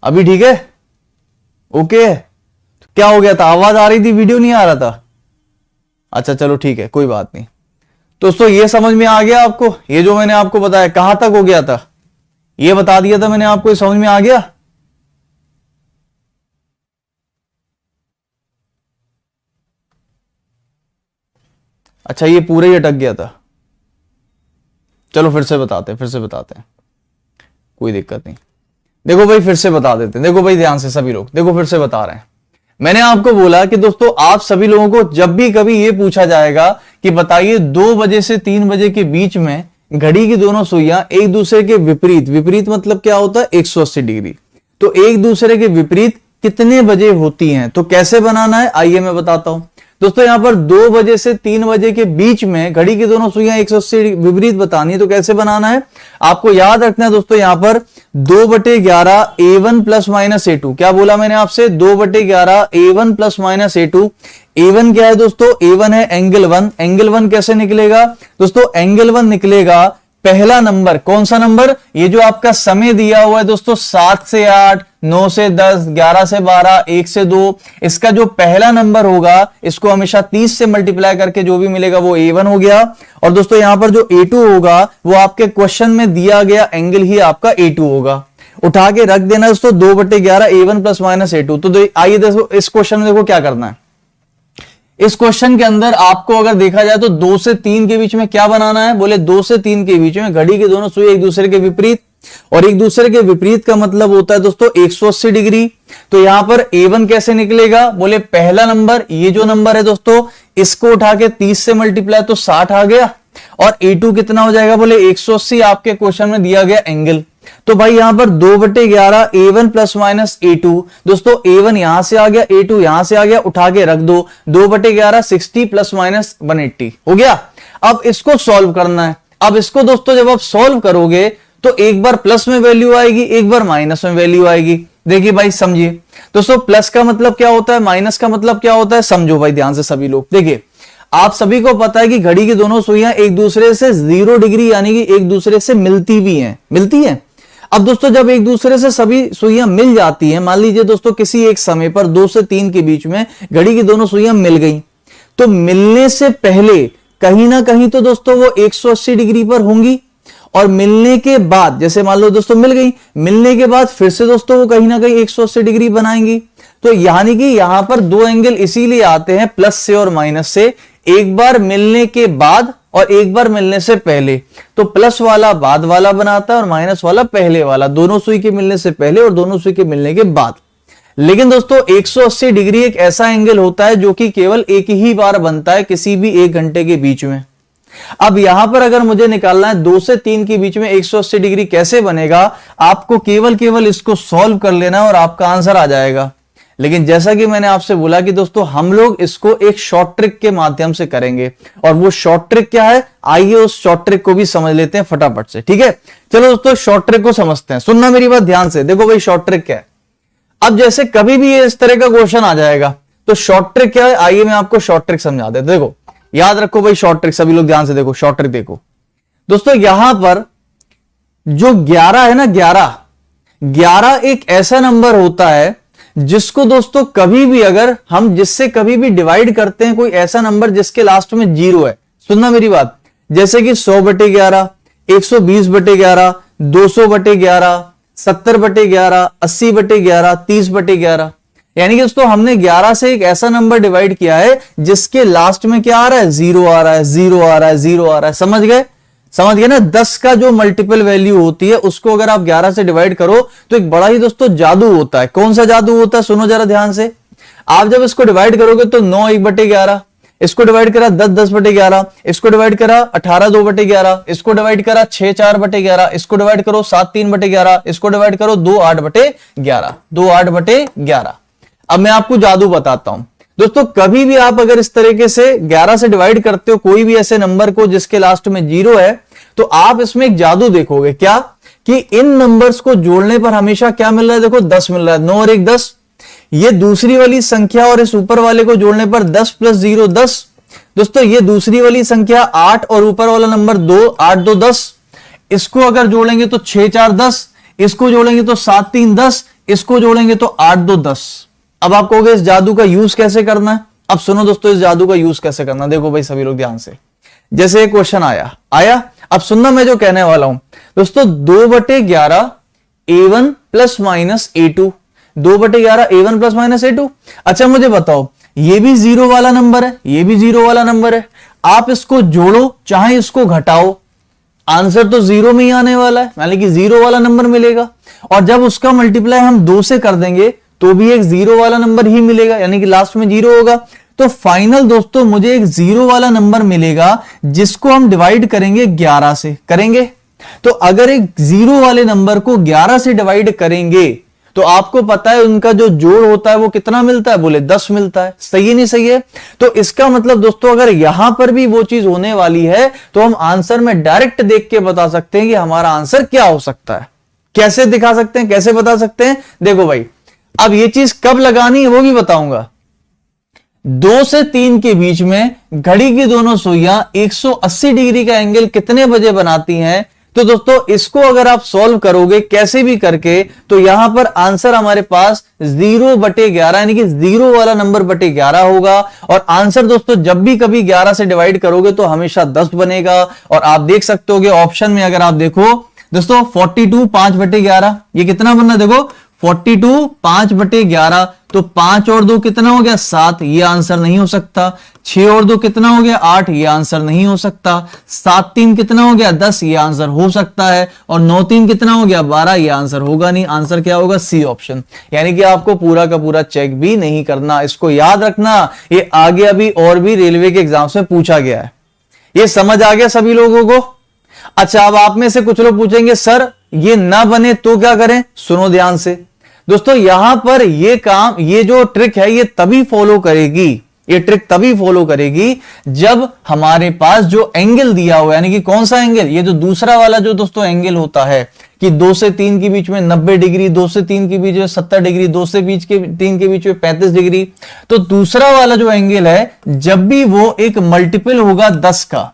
अभी ठीक है, ओके है। क्या हो गया था, आवाज आ रही थी वीडियो नहीं आ रहा था? अच्छा चलो ठीक है, कोई बात नहीं। दोस्तों ये समझ में आ गया आपको, ये जो मैंने आपको बताया कहां तक हो गया था, ये बता दिया था मैंने आपको, ये समझ में आ गया? अच्छा ये पूरा ही अटक गया था, चलो फिर से बताते हैं, कोई दिक्कत नहीं। देखो भाई फिर से बता देते हैं, देखो भाई ध्यान से सभी लोग, देखो फिर से बता रहे हैं। मैंने आपको बोला कि दोस्तों आप सभी लोगों को जब भी कभी ये पूछा जाएगा कि बताइए 2 बजे से 3 बजे के बीच में घड़ी की दोनों सुइयां एक दूसरे के विपरीत मतलब क्या होता है, 180 डिग्री, तो एक दूसरे के विपरीत कितने बजे होती हैं। तो कैसे बनाना है आइए मैं बताता हूं दोस्तों। यहां पर 2 बजे से 3 बजे के बीच में घड़ी की दोनों सुइयां 180 विपरीत बतानी है, तो कैसे बनाना है आपको याद रखना है दोस्तों। यहां पर 2/11 A1 प्लस माइनस A2, क्या बोला मैंने आपसे, 2/11 A1 plus minus A2। A1 क्या है दोस्तों, A1 है एंगल 1। एंगल 1 कैसे निकलेगा दोस्तों, एंगल 1 निकलेगा पहला नंबर, कौन सा नंबर, ये जो आपका समय दिया हुआ है दोस्तों 7 से 8, 9 से 10, 11 से 12, 1 से 2, इसका जो पहला नंबर होगा इसको हमेशा 30 से मल्टीप्लाई करके जो भी मिलेगा वो A1 हो गया। और दोस्तों यहां पर जो A2 होगा वो आपके क्वेश्चन में दिया गया एंगल ही आपका A2 होगा, उठा के रख देना दोस्तों 2/11 A1 प्लस माइनस A2। तो आइए देखो इस क्वेश्चन में देखो क्या करना है। इस क्वेश्चन के अंदर आपको अगर देखा जाए तो 2 से 3 के बीच में क्या बनाना है, बोले 2 से 3 के बीच में घड़ी के दोनों सुई एक दूसरे के विपरीत, और एक दूसरे के विपरीत का मतलब होता है दोस्तों 180 डिग्री। तो यहां पर A1 कैसे निकलेगा, बोले पहला नंबर ये जो नंबर है दोस्तों इसको उठा के 30 से मल्टीप्लाई तो 60 आ गया, और A2 कितना हो जाएगा, बोले 180 आपके क्वेश्चन में दिया गया एंगल। तो भाई यहां पर 2/11 A1 प्लस माइनस A2, दोस्तों A1 यहां से आ गया, A2 यहां से आ गया, उठा के रख दो, 2/11 60 प्लस माइनस 180 हो गया। अब इसको सॉल्व करना है। अब इसको दोस्तों जब आप सॉल्व करोगे तो एक बार प्लस में वैल्यू आएगी, एक बार माइनस में वैल्यू आएगी। देखिए भाई समझिए दोस्तों, प्लस का मतलब क्या होता है, माइनस का मतलब क्या होता है, समझो भाई ध्यान से सभी लोग। देखिए आप सभी को पता है कि घड़ी की दोनों सुइयां एक दूसरे से 0 डिग्री यानी कि एक दूसरे से मिलती भी हैं, मिलती हैं। अब दोस्तों जब एक दूसरे से सभी सुइयां मिल जाती हैं, मान लीजिए दोस्तों किसी एक समय पर 2 से 3 के बीच में घड़ी की दोनों सुइयां मिल गई, तो मिलने से पहले कहीं ना कहीं तो दोस्तों वो 180 डिग्री पर होंगी, और मिलने के बाद जैसे मान लो दोस्तों मिल गई, मिलने के बाद फिर से दोस्तों वो कहीं ना कहीं 180 डिग्री बनाएंगी। तो यानी कि यहां पर दो एंगल इसीलिए आते हैं प्लस से और माइनस से, एक बार मिलने के बाद और एक बार मिलने से पहले। तो प्लस वाला बाद वाला बनाता है और माइनस वाला पहले वाला, दोनों सुई के मिलने से पहले और दोनों सुई के मिलने के बाद। लेकिन दोस्तों 180 डिग्री एक ऐसा एंगल होता है जो कि केवल एक ही बार बनता है किसी भी 1 घंटे के बीच में। अब यहां पर अगर मुझे निकालना है 2 से 3 के बीच में 180 डिग्री कैसे बनेगा, आपको केवल इसको सॉल्व कर लेना और आपका आंसर आ जाएगा। लेकिन जैसा कि मैंने आपसे बोला कि दोस्तों हम लोग इसको एक शॉर्ट ट्रिक के माध्यम से करेंगे, और वो शॉर्ट ट्रिक क्या है, आइए उस शॉर्ट ट्रिक को भी समझ लेते हैं फटाफट से। ठीक है, चलो दोस्तों शॉर्ट ट्रिक को समझते हैं। सुनना मेरी बात ध्यान से, देखो भाई शॉर्ट ट्रिक क्या है। अब जैसे कभी भी इस तरह का क्वेश्चन आ जाएगा तो शॉर्ट ट्रिक क्या है, आइए मैं आपको शॉर्ट ट्रिक समझा देता। देखो याद रखो भाई शॉर्ट ट्रिक, सभी लोग ध्यान से देखो शॉर्ट ट्रिक देखो दोस्तों। यहां पर जो 11 है ना, 11 एक ऐसा नंबर होता है जिसको दोस्तों कभी भी अगर हम जिससे कभी भी डिवाइड करते हैं, कोई ऐसा नंबर जिसके लास्ट में 0 है, सुनना मेरी बात, जैसे कि 100/11, 120/11, 200/11, 70/11, 80/11, 30/11। यानी कि दोस्तों हमने 11 से एक ऐसा नंबर डिवाइड किया है जिसके लास्ट में क्या आ रहा है, 0 आ रहा है, 0 आ रहा है, 0 आ रहा है। समझ गए, समझ गए ना। 10 का जो मल्टीपल वैल्यू होती है उसको अगर आप 11 से डिवाइड करो तो एक बड़ा ही दोस्तों जादू होता है। कौन सा जादू होता है, सुनो जरा ध्यान से। आप जब इसको डिवाइड करोगे तो 9 1/11, इसको डिवाइड करा 10 10/11, इसको डिवाइड करा 18 2/11, इसको डिवाइड करा 6 4/11, इसको डिवाइड करो 7 3/11, इसको डिवाइड करो 2 8/11, 2 8/11। अब मैं आपको जादू बताता हूं दोस्तों। कभी भी आप अगर इस तरीके से 11 से डिवाइड करते हो कोई भी ऐसे नंबर को जिसके लास्ट में 0 है, तो आप इसमें एक जादू देखोगे। क्या कि इन नंबर्स को जोड़ने पर हमेशा क्या मिल रहा है, देखो 10 मिल रहा है, 9 और 1 10। ये दूसरी वाली संख्या और इस ऊपर वाले को जोड़ने पर 10 + 0 10। दोस्तों ये दूसरी वाली संख्या 8 और ऊपर वाला नंबर 2, 8 2 10। इसको अगर जोड़ेंगे तो 6 4 10, इसको जोड़ेंगे तो 7 3 10, इसको जोड़ेंगे तो 8 2 10। अब आप कहोगे इस जादू का यूज कैसे करना है। अब सुनो दोस्तों इस जादू का यूज कैसे करना। देखो भाई सभी लोग ध्यान से, जैसे एक क्वेश्चन आया, अब सुनना मैं जो कहने वाला हूं दोस्तों। 2/11 A1 plus minus A2, 2/11 A1 plus minus A2। अच्छा मुझे बताओ, ये भी 0 वाला नंबर है, ये भी 0 वाला नंबर है। आप इसको जोड़ो चाहे इसको घटाओ, आंसर तो 0 में ही आने वाला है, यानी कि 0 वाला नंबर मिलेगा। और जब उसका मल्टीप्लाई हम 2 से कर देंगे तो भी एक 0 वाला नंबर ही मिलेगा, यानी कि लास्ट में 0 होगा। तो फाइनल दोस्तों मुझे एक 0 वाला नंबर मिलेगा जिसको हम डिवाइड करेंगे 11 से, करेंगे। तो अगर एक 0 वाले नंबर को 11 से डिवाइड करेंगे तो आपको पता है उनका जो जोड़ होता है वो कितना मिलता है, बोले 10 मिलता है। सही है नहीं सही है। तो इसका मतलब दोस्तों अगर यहां पर भी वो चीज होने वाली है तो हम आंसर में डायरेक्ट देख के बता सकते हैं कि हमारा आंसर क्या हो सकता है। कैसे दिखा सकते हैं, कैसे बता सकते हैं, देखो भाई अब ये चीज कब लगानी है वो भी बताऊंगा। 2 से 3 के बीच में घड़ी की दोनों सुइयां 180 डिग्री का एंगल कितने बजे बनाती हैं, तो दोस्तों इसको अगर आप सॉल्व करोगे कैसे भी करके तो यहां पर आंसर हमारे पास 0/11 यानी कि 0 वाला नंबर बटे 11 होगा। और आंसर दोस्तों जब भी कभी 11 से डिवाइड करोगे तो हमेशा 10 बनेगा। और आप देख सकते हो ऑप्शन में अगर आप देखो दोस्तों 42 5/11, ये कितना बनना, देखो 42 5/11, तो 5 और 2 कितना हो गया 7, ये आंसर नहीं हो सकता। 6 और 2 कितना हो गया 8, ये आंसर नहीं हो सकता। 7 3 कितना हो गया 10, ये आंसर हो सकता है। और 9 3 कितना हो गया 12, ये आंसर होगा नहीं। आंसर क्या होगा सी ऑप्शन। यानी कि आपको पूरा का पूरा चेक भी नहीं करना, इसको याद रखना, ये आगे अभी और भी रेलवे के एग्जाम्स में पूछा गया है। ये समझ आ गया सभी लोगों को? अच्छा, अब आप में से कुछ लोग पूछेंगे सर ये ना बने तो क्या करें? सुनो ध्यान से दोस्तों, यहां पर ये काम, ये जो ट्रिक है ये तभी फॉलो करेगी, ये ट्रिक तभी फॉलो करेगी जब हमारे पास जो एंगल दिया हुआ है, यानी कि कौन सा एंगल, ये जो दूसरा वाला जो दोस्तों एंगल होता है कि 2 से 3 के बीच में 90 डिग्री, 2 से 3 के बीच में 70 डिग्री, 2 से 3 के बीच में 35 डिग्री, तो दूसरा वाला जो एंगल है जब भी वो एक मल्टीपल होगा 10 का,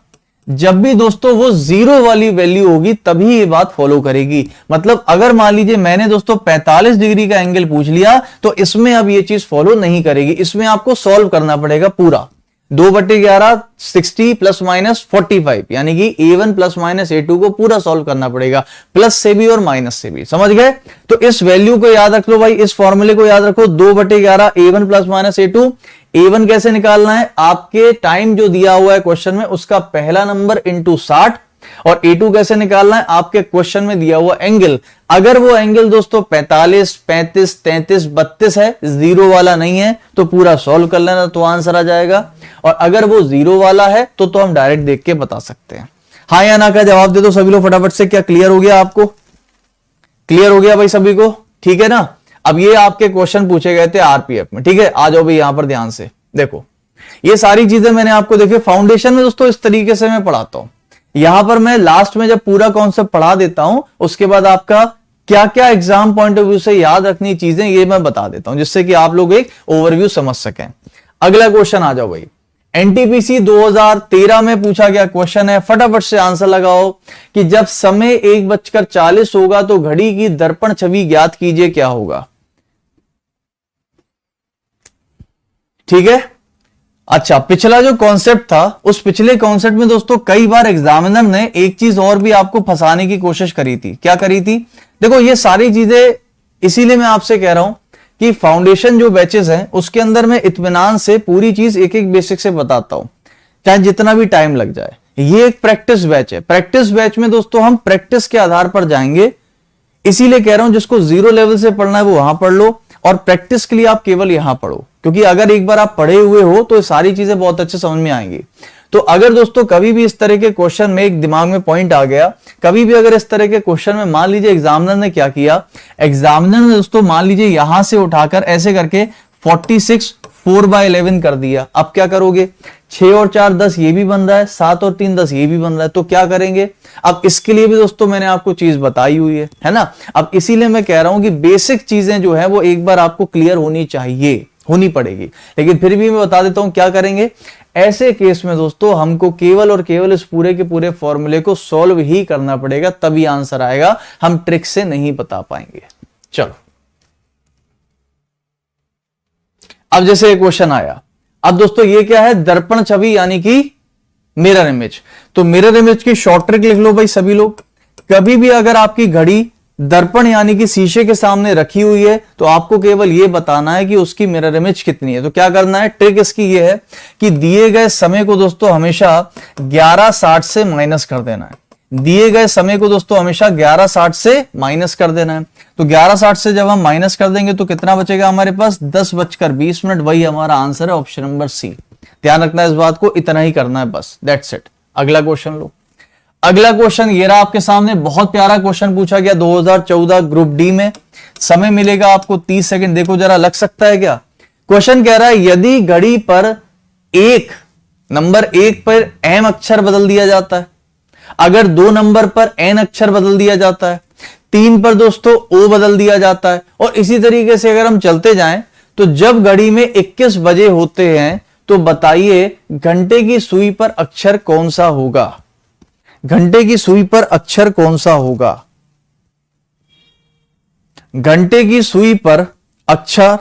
जब भी दोस्तों वो 0 वाली वैल्यू होगी तभी ये बात फॉलो करेगी। मतलब अगर मान लीजिए मैंने दोस्तों 45 डिग्री का एंगल पूछ लिया तो इसमें अब ये चीज फॉलो नहीं करेगी, इसमें आपको सॉल्व करना पड़ेगा पूरा। 2/11 60 प्लस माइनस 45, यानी कि A1 प्लस माइनस A2 को पूरा सॉल्व करना पड़ेगा, प्लस से भी और माइनस से भी। समझ गए? तो इस वैल्यू को याद रख लो भाई, इस फॉर्मूले को याद रखो, 2/11 A1 plus minus A2। A1 कैसे निकालना है? आपके टाइम जो दिया हुआ है क्वेश्चन में उसका पहला नंबर इंटू 60, और A2 कैसे निकालना है? आपके क्वेश्चन में दिया हुआ एंगल, अगर वो एंगल दोस्तों 45 35 33 32 है, 0 वाला नहीं है, तो पूरा सॉल्व कर लेना तो आंसर आ जाएगा। और अगर वो 0 वाला है तो हम डायरेक्ट देख के बता सकते हैं। हाँ या ना का जवाब दे दो सभी लोग फटाफट से। क्या क्लियर हो गया आपको? क्लियर हो गया भाई सभी को? ठीक है ना? अब ये आपके क्वेश्चन पूछे गए थे आरपीएफ में, ठीक है? आ जाओ भाई यहां पर ध्यान से देखो, ये सारी चीजें मैंने आपको देखिए फाउंडेशन में दोस्तों इस तरीके से मैं पढ़ाता हूं। यहां पर मैं लास्ट में जब पूरा कॉन्सेप्ट पढ़ा देता हूं उसके बाद आपका क्या क्या एग्जाम पॉइंट ऑफ व्यू से याद रखनी चीजें ये मैं बता देता हूं, जिससे कि आप लोग एक ओवरव्यू समझ सकें। अगला क्वेश्चन आ जाओ भाई, एनटीपीसी 2013 में पूछा गया क्वेश्चन है, फटाफट से आंसर लगाओ कि जब समय 1:40 होगा तो घड़ी की दर्पण छवि ज्ञात कीजिए, क्या होगा? ठीक है? अच्छा, पिछला जो कॉन्सेप्ट था उस पिछले कॉन्सेप्ट में दोस्तों कई बार एग्जामिनर ने एक चीज और भी आपको फंसाने की कोशिश करी थी। क्या करी थी? देखो ये सारी चीजें इसीलिए मैं आपसे कह रहा हूं कि फाउंडेशन जो बैचेस हैं उसके अंदर मैं इत्मीनान से पूरी चीज एक एक बेसिक से बताता हूं, चाहे जितना भी टाइम लग जाए। ये एक प्रैक्टिस बैच है, प्रैक्टिस बैच में दोस्तों हम प्रैक्टिस के आधार पर जाएंगे, इसीलिए कह रहा हूं जिसको 0 लेवल से पढ़ना है वो वहां पढ़ लो, और प्रैक्टिस के लिए आप केवल यहां पढ़ो, क्योंकि अगर एक बार आप पढ़े हुए हो तो सारी चीजें बहुत अच्छे समझ में आएंगी। तो अगर दोस्तों कभी भी इस तरह के क्वेश्चन में एक दिमाग में पॉइंट आ गया, कभी भी अगर इस तरह के क्वेश्चन में मान लीजिए एग्जामिनर ने क्या किया, एग्जामिनर ने दोस्तों मान लीजिए यहां से उठाकर ऐसे करके 46 4/11 कर दिया, अब क्या करोगे? 6 और 4 10 ये भी बन रहा है, 7 और 3 10 ये भी बन रहा है, तो क्या करेंगे? अब इसके लिए भी दोस्तों मैंने आपको चीज बताई हुई है ना? अब इसीलिए मैं कह रहा हूं कि बेसिक चीजें जो है वो एक बार आपको क्लियर होनी चाहिए, होनी पड़ेगी। लेकिन फिर भी मैं बता देता हूं क्या करेंगे ऐसे केस में दोस्तों, हमको केवल और केवल इस पूरे के पूरे फॉर्मूले को सॉल्व ही करना पड़ेगा, तभी आंसर आएगा, हम ट्रिक से नहीं बता पाएंगे। चलो, अब जैसे क्वेश्चन आया, अब दोस्तों ये क्या है? दर्पण छवि यानी कि मिरर इमेज। तो मिरर इमेज की शॉर्ट ट्रिक लिख लो भाई सभी लोग। कभी भी अगर आपकी घड़ी दर्पण यानी कि शीशे के सामने रखी हुई है तो आपको केवल यह बताना है कि उसकी मिरर इमेज कितनी है। तो क्या करना है? ट्रिक इसकी यह है कि दिए गए समय को दोस्तों हमेशा 11:60 से माइनस कर देना है। दिए गए समय को दोस्तों हमेशा 11:60 से माइनस कर देना है। तो 11:60 से जब हम माइनस कर देंगे तो कितना बचेगा हमारे पास? 10:20। वही हमारा आंसर है, ऑप्शन नंबर सी। ध्यान रखना है इस बात को, इतना ही करना है बस, दैट्स इट। अगला क्वेश्चन लो। अगला क्वेश्चन ये रहा आपके सामने, बहुत प्यारा क्वेश्चन पूछा गया 2014 ग्रुप डी में। समय मिलेगा आपको 30 सेकंड, देखो जरा लग सकता है क्या? क्वेश्चन कह रहा है यदि घड़ी पर नंबर 1 पर एम अक्षर बदल दिया जाता है, अगर 2 नंबर पर एन अक्षर बदल दिया जाता है, 3 पर दोस्तों ओ बदल दिया जाता है, और इसी तरीके से अगर हम चलते जाएं तो जब घड़ी में 21 बजे होते हैं तो बताइए घंटे की सुई पर अक्षर कौन सा होगा? घंटे की सुई पर अक्षर कौन सा होगा? घंटे की सुई पर अक्षर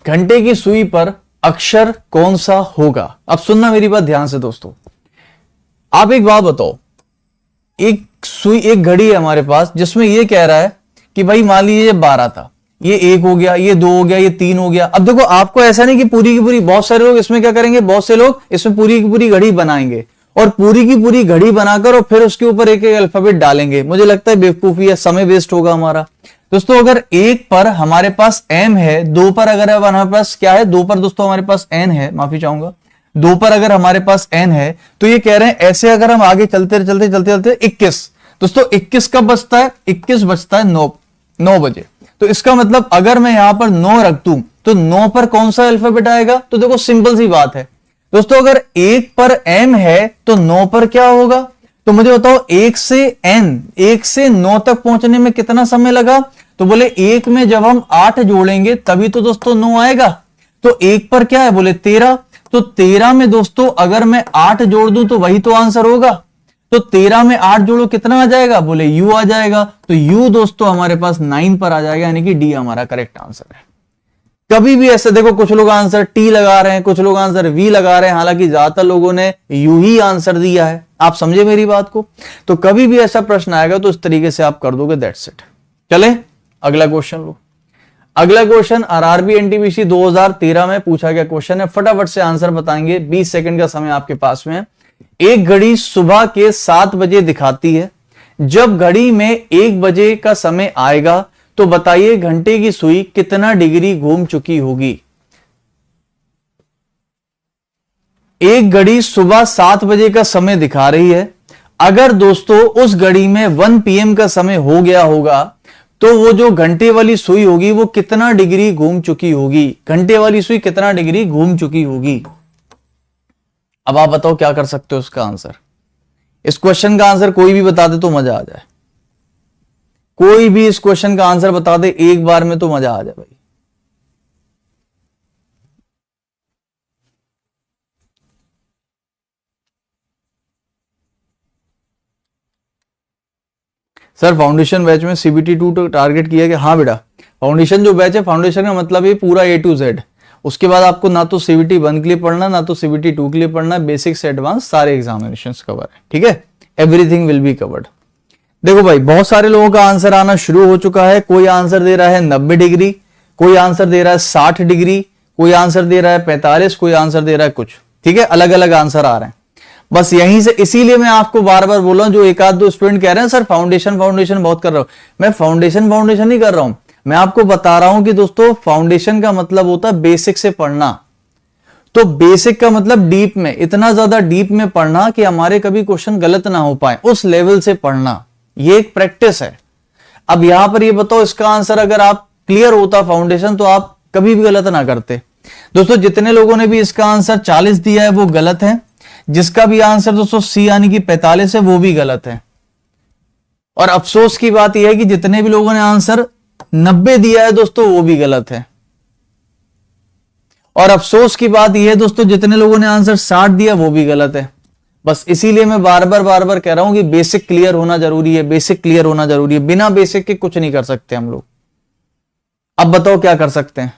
घंटे की सुई पर अक्षर कौन सा होगा? अब सुनना मेरी बात ध्यान से दोस्तों। आप एक बात बताओ, एक घड़ी है हमारे पास जिसमें ये कह रहा है कि भाई मान लीजिए 12 था, ये 1 हो गया, ये 2 हो गया, ये 3 हो गया। अब देखो आपको ऐसा नहीं कि पूरी की पूरी, बहुत सारे लोग इसमें क्या करेंगे, बहुत से लोग इसमें पूरी की पूरी घड़ी बनाएंगे और पूरी की पूरी घड़ी बनाकर और फिर उसके ऊपर एक एक अल्फाबेट डालेंगे। मुझे लगता है बेवकूफी है, समय वेस्ट होगा हमारा। दोस्तों अगर 1 पर हमारे पास m है, 2 पर अगर हमारे पास क्या है, 2 पर दोस्तों हमारे पास n है, माफी चाहूंगा, 2 पर अगर हमारे पास n है तो ये कह रहे हैं ऐसे अगर हम आगे चलते चलते चलते चलते 21, दोस्तों 21 कब बचता है? 21 बचता है 9 बजे। तो इसका मतलब अगर मैं यहां पर 9 रख दूं तो 9 पर कौन सा अल्फाबेट आएगा? तो देखो सिंपल सी बात है दोस्तों, अगर 1 पर m है तो 9 पर क्या होगा? तो मुझे बताओ 1 से n, 1 से 9 तक पहुंचने में कितना समय लगा? तो बोले 1 में जब हम 8 जोड़ेंगे तभी तो दोस्तों 9 आएगा। तो 1 पर क्या है? बोले 13। तो 13 में दोस्तों अगर मैं 8 जोड़ दूं तो वही तो आंसर होगा। तो 13 में 8 जोड़ो कितना आ जाएगा? बोले u आ जाएगा। तो u दोस्तों हमारे पास 9 पर आ जाएगा, यानी कि डी हमारा करेक्ट आंसर है। कभी भी ऐसे देखो, कुछ लोग आंसर टी लगा रहे हैं, कुछ लोग आंसर वी लगा रहे हैं, हालांकि ज्यादातर लोगों ने यू ही आंसर दिया है। आप समझे मेरी बात को? तो कभी भी ऐसा प्रश्न आएगा तो इस तरीके से आप कर दोगे, दैट्स इट। चले अगला क्वेश्चन लो। अगला क्वेश्चन आरआरबी एनटीपीसी 2013 में पूछा गया क्वेश्चन है, फटाफट से आंसर बताएंगे, 20 सेकंड का समय आपके पास में है। एक घड़ी सुबह के 7 बजे दिखाती है, जब घड़ी में 1 बजे का समय आएगा तो बताइए घंटे की सुई कितना डिग्री घूम चुकी होगी? एक घड़ी सुबह 7 बजे का समय दिखा रही है, अगर दोस्तों उस घड़ी में 1 PM का समय हो गया होगा तो वो जो घंटे वाली सुई होगी वो कितना डिग्री घूम चुकी होगी? घंटे वाली सुई कितना डिग्री घूम चुकी होगी? अब आप बताओ क्या कर सकते हो इसका आंसर। इस क्वेश्चन का आंसर कोई भी बता दे तो मजा आ जाए, कोई भी इस क्वेश्चन का आंसर बता दे एक बार में तो मजा आ जाए भाई। सर फाउंडेशन बैच में CBT 2 टारगेट किया गया। हाँ बेटा, फाउंडेशन जो बैच है, फाउंडेशन का मतलब ये पूरा A to Z। उसके बाद आपको ना तो CBT 1 के लिए पढ़ना, ना तो CBT 2 के लिए पढ़ना, बेसिक से एडवांस सारे एग्जामिनेशन कवर है, ठीक है। Everything will be covered. देखो भाई, बहुत सारे लोगों का आंसर आना शुरू हो चुका है। कोई आंसर दे रहा है 90 डिग्री, कोई आंसर दे रहा है 60 डिग्री, कोई आंसर दे रहा है 45, कोई आंसर दे रहा है कुछ, ठीक है, अलग अलग आंसर आ रहे हैं। बस यहीं से, इसीलिए मैं आपको बार बार बोल रहा हूं, जो एक आध दो स्टूडेंट कह रहे हैं सर फाउंडेशन बहुत कर रहा हूं, मैं फाउंडेशन नहीं कर रहा हूं, मैं आपको बता रहा हूं कि दोस्तों फाउंडेशन का मतलब होता है बेसिक से पढ़ना। तो बेसिक का मतलब डीप में, इतना ज्यादा डीप में पढ़ना कि हमारे कभी क्वेश्चन गलत ना हो पाए, उस लेवल से पढ़ना, ये एक प्रैक्टिस है। अब यहां पर ये बताओ, इसका आंसर अगर आप क्लियर होता फाउंडेशन तो आप कभी भी गलत ना करते। दोस्तों जितने लोगों ने भी इसका आंसर 40 दिया है वो गलत है, जिसका भी आंसर दोस्तों सी यानी कि 45 है वो भी गलत है। और अफसोस की बात यह है कि जितने भी लोगों ने आंसर 90 दिया है दोस्तों वो भी गलत है। और अफसोस की बात यह है दोस्तों, जितने लोगों ने आंसर 60 दिया वो भी गलत है। बस इसीलिए मैं बार बार कह रहा हूं कि बेसिक क्लियर होना जरूरी है, बेसिक क्लियर होना जरूरी है। बिना बेसिक के कुछ नहीं कर सकते हम लोग। अब बताओ क्या कर सकते हैं,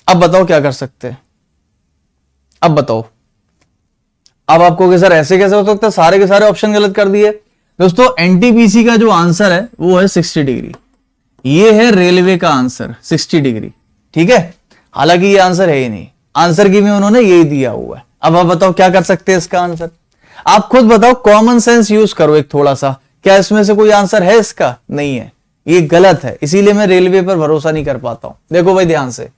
अब बताओ क्या कर सकते हैं, अब बताओ। अब आपको सर ऐसे कैसे हो सकता है, सारे के सारे ऑप्शन गलत कर दिए। दोस्तों एनटीपीसी का जो आंसर है वो है 60 डिग्री, ये है रेलवे का आंसर 60 डिग्री, ठीक है। हालांकि ये आंसर है ही नहीं, आंसर की में उन्होंने यही दिया हुआ है। अब आप बताओ क्या कर सकते हैं इसका आंसर, आप खुद बताओ, कॉमन सेंस यूज करो एक थोड़ा सा, क्या इसमें से कोई आंसर है इसका? नहीं है, ये गलत है। इसीलिए मैं रेलवे पर भरोसा नहीं कर पाता हूं। देखो भाई ध्यान से,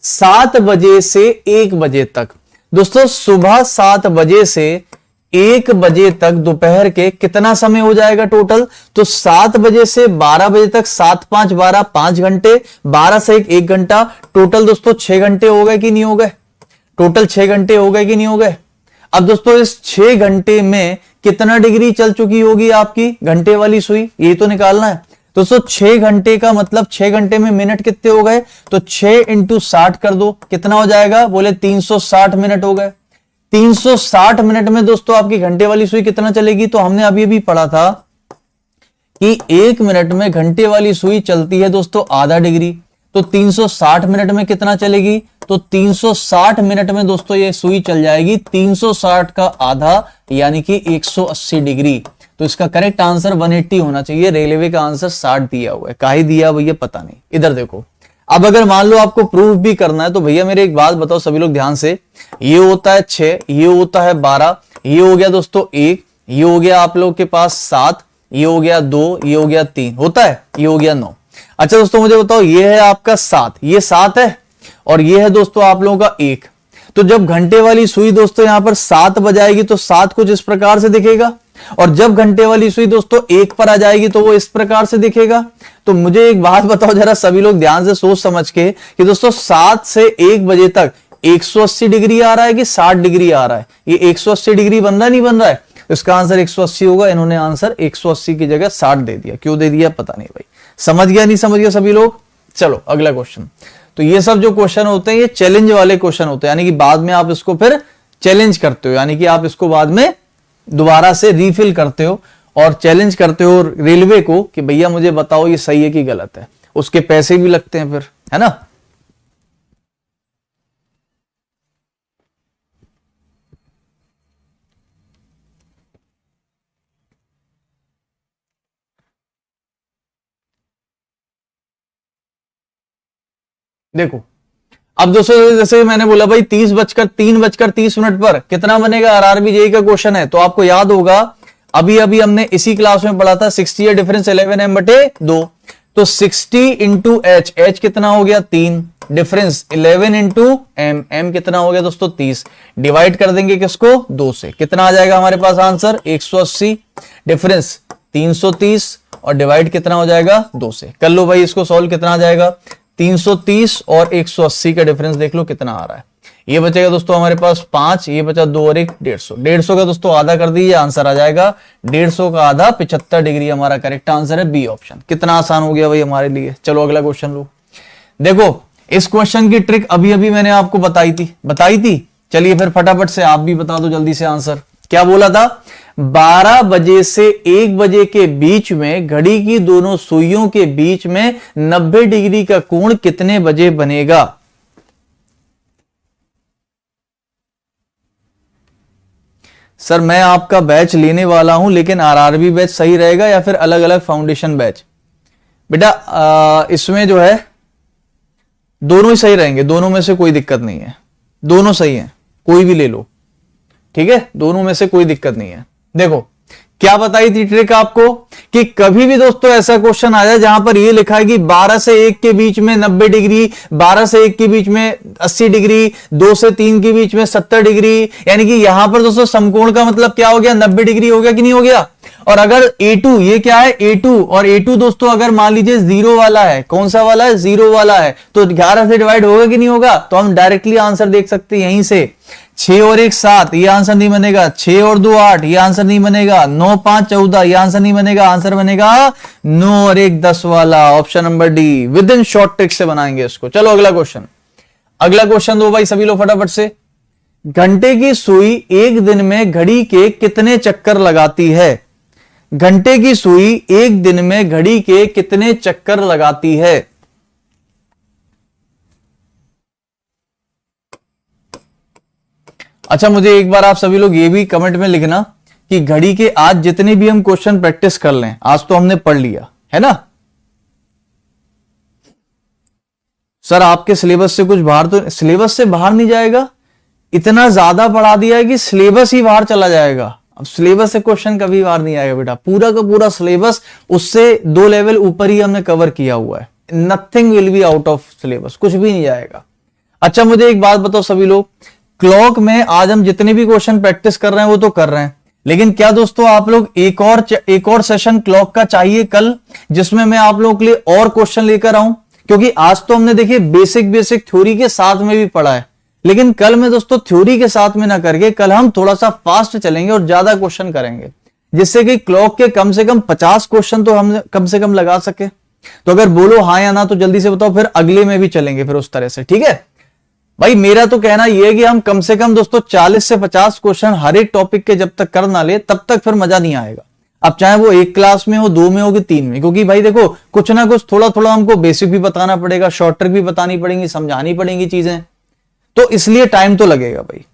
7 बजे से 1 बजे तक, दोस्तों सुबह 7 बजे से 1 बजे तक दोपहर के कितना समय हो जाएगा टोटल? तो 7 बजे से 12 बजे तक, 7 5 12, 5 घंटे, 12 से 1 घंटा, टोटल दोस्तों 6 घंटे हो गए कि नहीं हो गए? टोटल 6 घंटे हो गए कि नहीं हो गए? अब दोस्तों इस 6 घंटे में कितना डिग्री चल चुकी होगी आपकी घंटे वाली सुई, ये तो निकालना है। दोस्तों 6 घंटे का मतलब 6 घंटे में मिनट कितने हो गए? तो 6 × 60 कर दो, कितना हो जाएगा? बोले 360 मिनट हो गए। 360 मिनट में दोस्तों आपकी घंटे वाली सुई कितना चलेगी? तो हमने अभी भी पढ़ा था कि 1 मिनट में घंटे वाली सुई चलती है दोस्तों आधा डिग्री, तो 360 मिनट में कितना चलेगी? तो 360 मिनट में दोस्तों ये सुई चल जाएगी 360 का आधा यानी कि 180 डिग्री। तो इसका करेक्ट आंसर 180 होना चाहिए। रेलवे का आंसर 60 दिया हुआ है, काहे दिया भैया पता नहीं। इधर देखो, अब अगर मान लो आपको प्रूफ भी करना है तो भैया मेरे एक बात बताओ सभी लोग ध्यान से, ये होता है 6, ये होता है 12, ये हो गया दोस्तों 1, ये हो गया आप लोग के पास 7, ये हो गया 2, ये हो गया 3, होता है, ये हो गया 9। अच्छा दोस्तों मुझे बताओ, ये है आपका 7, ये 7 है और ये है दोस्तों आप लोगों का 1। तो जब घंटे वाली सुई दोस्तों यहां पर 7 बजाएगी तो 7 कुछ इस प्रकार से दिखेगा, और जब घंटे वाली सुई दोस्तों 1 पर आ जाएगी तो वो इस प्रकार से दिखेगा। तो मुझे एक बात बताओ जरा सभी लोग ध्यान से सोच समझ के कि दोस्तों 7 से 1 बजे तक 180 डिग्री आ रहा है कि 60 डिग्री आ रहा है? ये 180 डिग्री बन रहा है नहीं बन रहा है? इसका आंसर 180 होगा। इन्होंने आंसर 180 की जगह 60 दे दिया, क्यों दे दिया पता नहीं भाई। समझ गया नहीं समझ गया सभी लोग? चलो अगला क्वेश्चन। तो ये सब जो क्वेश्चन होते हैं ये चैलेंज वाले क्वेश्चन होते हैं, यानी कि बाद में आप इसको फिर चैलेंज करते हो, यानी कि आप इसको बाद में दोबारा से रीफिल करते हो और चैलेंज करते हो रेलवे को कि भैया मुझे बताओ ये सही है कि गलत है। उसके पैसे भी लगते हैं फिर, है ना। देखो अब दोस्तों जैसे मैंने बोला भाई 3:30 पर कितना बनेगा, आरआरबी जेईई का क्वेश्चन है। तो आपको याद होगा अभी अभी हमने इसी क्लास में पढ़ा था 60 है डिफरेंस 11m/2। तो 60 इंटू एच कितना हो गया 3, डिफरेंस 11 इंटू एम कितना हो गया दोस्तों 30। डिवाइड कर देंगे किसको 2 से, कितना आ जाएगा हमारे पास आंसर 180, डिफरेंस 330 और डिवाइड कितना हो जाएगा 2 से। कर लो भाई इसको सॉल्व, कितना आ जाएगा 330 और 180 का डिफरेंस देख लो कितना आ रहा है। ये बचेगा दोस्तों हमारे पास 5, ये बचा 2 और 1 150। 150 का दोस्तों आधा कर दीजिए, आंसर आ जाएगा 150 का आधा 75 डिग्री। हमारा करेक्ट आंसर है बी ऑप्शन। कितना आसान हो गया भाई हमारे लिए। चलो अगला क्वेश्चन लो। देखो इस क्वेश्चन की ट्रिक अभी अभी मैंने आपको बताई थी। चलिए फिर फटाफट से आप भी बता दो जल्दी से आंसर। क्या बोला था, 12 बजे से 1 बजे के बीच में घड़ी की दोनों सुइयों के बीच में 90 डिग्री का कोण कितने बजे बनेगा। सर मैं आपका बैच लेने वाला हूं, लेकिन आरआरबी बैच सही रहेगा या फिर अलग अलग फाउंडेशन बैच? बेटा इसमें जो है दोनों ही सही रहेंगे, दोनों में से कोई दिक्कत नहीं है, दोनों सही है, कोई भी ले लो, ठीक है, दोनों में से कोई दिक्कत नहीं है। देखो क्या बताई थी ट्रिक आपको कि कभी भी दोस्तों ऐसा क्वेश्चन आ जाए जहां पर ये लिखा है कि 12 से 1 के बीच में 90 डिग्री, 12 से 1 के बीच में 80 डिग्री, 2 से 3 के बीच में 70 डिग्री, यानी कि यहां पर दोस्तों समकोण का मतलब क्या हो गया 90 डिग्री हो गया कि नहीं हो गया। और अगर A2 ये क्या है A2, और A2 दोस्तों अगर मान लीजिए 0 वाला है, कौन सा वाला है 0 वाला है, तो 11 से डिवाइड होगा कि नहीं होगा। तो हम डायरेक्टली आंसर देख सकते हैं यहीं से, 6 और 1 7, ये आंसर नहीं बनेगा। 6 और 2 8, ये आंसर नहीं बनेगा। 9 5 14, ये आंसर नहीं बनेगा। आंसर बनेगा 9 और 1 10 वाला, option number D. With in short trick से बनाएंगे इसको। चलो अगला क्वेश्चन दो भाई सभी लोग फटाफट से। घंटे की सुई एक दिन में घड़ी के कितने चक्कर लगाती है। घंटे की सुई एक दिन में घड़ी के कितने चक्कर लगाती है। अच्छा मुझे एक बार आप सभी लोग ये भी कमेंट में लिखना कि घड़ी के आज जितने भी हम क्वेश्चन प्रैक्टिस कर लें, आज तो हमने पढ़ लिया है ना सर, आपके सिलेबस से कुछ बाहर, तो सिलेबस से बाहर नहीं जाएगा, इतना ज्यादा पढ़ा दिया है कि सिलेबस ही बाहर चला जाएगा। अब सिलेबस से क्वेश्चन कभी बाहर नहीं आएगा बेटा, पूरा का पूरा सिलेबस उससे 2 लेवल ऊपर ही हमने कवर किया हुआ है। Nothing will be out of syllabus, कुछ भी नहीं जाएगा। अच्छा मुझे एक बात बताओ सभी लोग, क्लॉक में आज हम जितने भी क्वेश्चन प्रैक्टिस कर रहे हैं वो तो कर रहे हैं, लेकिन क्या दोस्तों आप लोग एक और सेशन क्लॉक का चाहिए कल, जिसमें मैं आप लोगों के लिए और क्वेश्चन लेकर आऊं? क्योंकि आज तो हमने देखिए बेसिक थ्योरी के साथ में भी पढ़ा है, लेकिन कल में दोस्तों थ्योरी के साथ में ना करके कल हम थोड़ा सा फास्ट चलेंगे और ज्यादा क्वेश्चन करेंगे, जिससे कि क्लॉक के कम से कम 50 क्वेश्चन तो हम कम से कम लगा सके। तो अगर बोलो हाँ या ना तो जल्दी से बताओ, फिर अगले में भी चलेंगे फिर उस तरह से, ठीक है भाई। मेरा तो कहना यह है कि हम कम से कम दोस्तों 40 से 50 क्वेश्चन हर एक टॉपिक के जब तक कर ना ले तब तक फिर मजा नहीं आएगा। अब चाहे वो एक क्लास में हो, 2 में हो कि 3 में, क्योंकि भाई देखो कुछ ना कुछ थोड़ा थोड़ा हमको बेसिक भी बताना पड़ेगा, शॉर्ट ट्रिक भी बतानी पड़ेंगी, समझानी पड़ेंगी चीजें, तो इसलिए टाइम तो लगेगा भाई।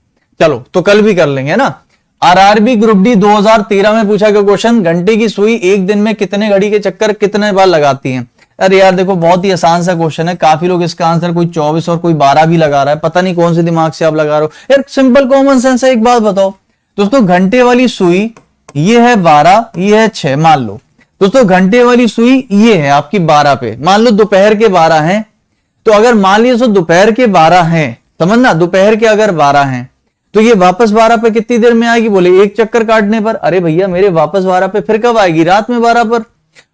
चलो तो कल भी कर लेंगे ना। आरआरबी ग्रुप डी 2013 में पूछा गया क्वेश्चन, घंटे की सुई एक दिन में कितने घड़ी के चक्कर कितने बार लगाती है। अरे यार देखो बहुत ही आसान सा क्वेश्चन है, काफी लोग इसका आंसर कोई 24 और कोई 12 भी लगा रहा है, पता नहीं कौन से दिमाग से आप लगा रहे हो यार। सिंपल कॉमन सेंस है। एक बात बताओ दोस्तों, घंटे वाली सुई ये है 12, ये है 6, मान लो दोस्तों घंटे वाली सुई ये है आपकी 12 पे, मान लो दोपहर के 12 हैं, तो अगर मान लीजिए दोपहर के 12 हैं, समझना दोपहर के अगर 12 हैं तो ये वापस 12 पे कितनी देर में आएगी, बोले एक चक्कर काटने पर। अरे भैया मेरे वापस 12 पे फिर कब आएगी, रात में 12 पर।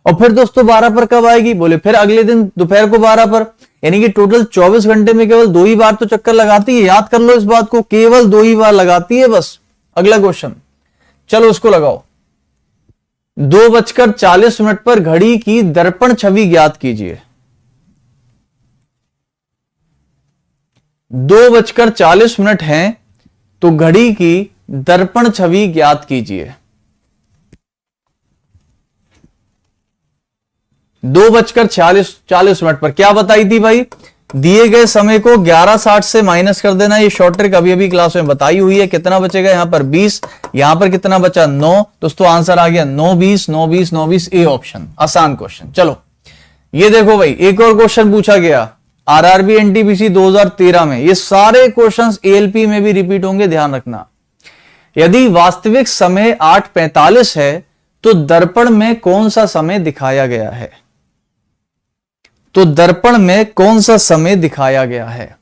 और फिर दोस्तों 12 पर कब आएगी, बोले फिर अगले दिन दोपहर को 12 पर। यानी कि टोटल 24 घंटे में केवल 2 ही बार तो चक्कर लगाती है, याद कर लो इस बात को, केवल 2 ही बार लगाती है बस। अगला क्वेश्चन चलो उसको लगाओ। 2:40 पर घड़ी की दर्पण छवि ज्ञात कीजिए। 2:40 है तो घड़ी की दर्पण छवि ज्ञात कीजिए। 2:40 पर क्या बताई थी भाई, दिए गए समय को 11:60 से माइनस कर देना। ये शॉर्ट ट्रिक अभी अभी क्लास में बताई हुई है। कितना बचेगा यहां पर 20, यहां पर कितना बचा 9। दोस्तों आंसर आ गया 9 20 9 20 9 20, ए ऑप्शन। आसान क्वेश्चन। चलो ये देखो भाई एक और क्वेश्चन पूछा गया आरआरबी एनटीपीसी 2013 में। ये सारे क्वेश्चंस एएलपी में भी रिपीट होंगे, ध्यान रखना। यदि वास्तविक समय 8:45 है तो दर्पण में कौन सा समय दिखाया गया है, तो दर्पण में कौन सा समय दिखाया गया है।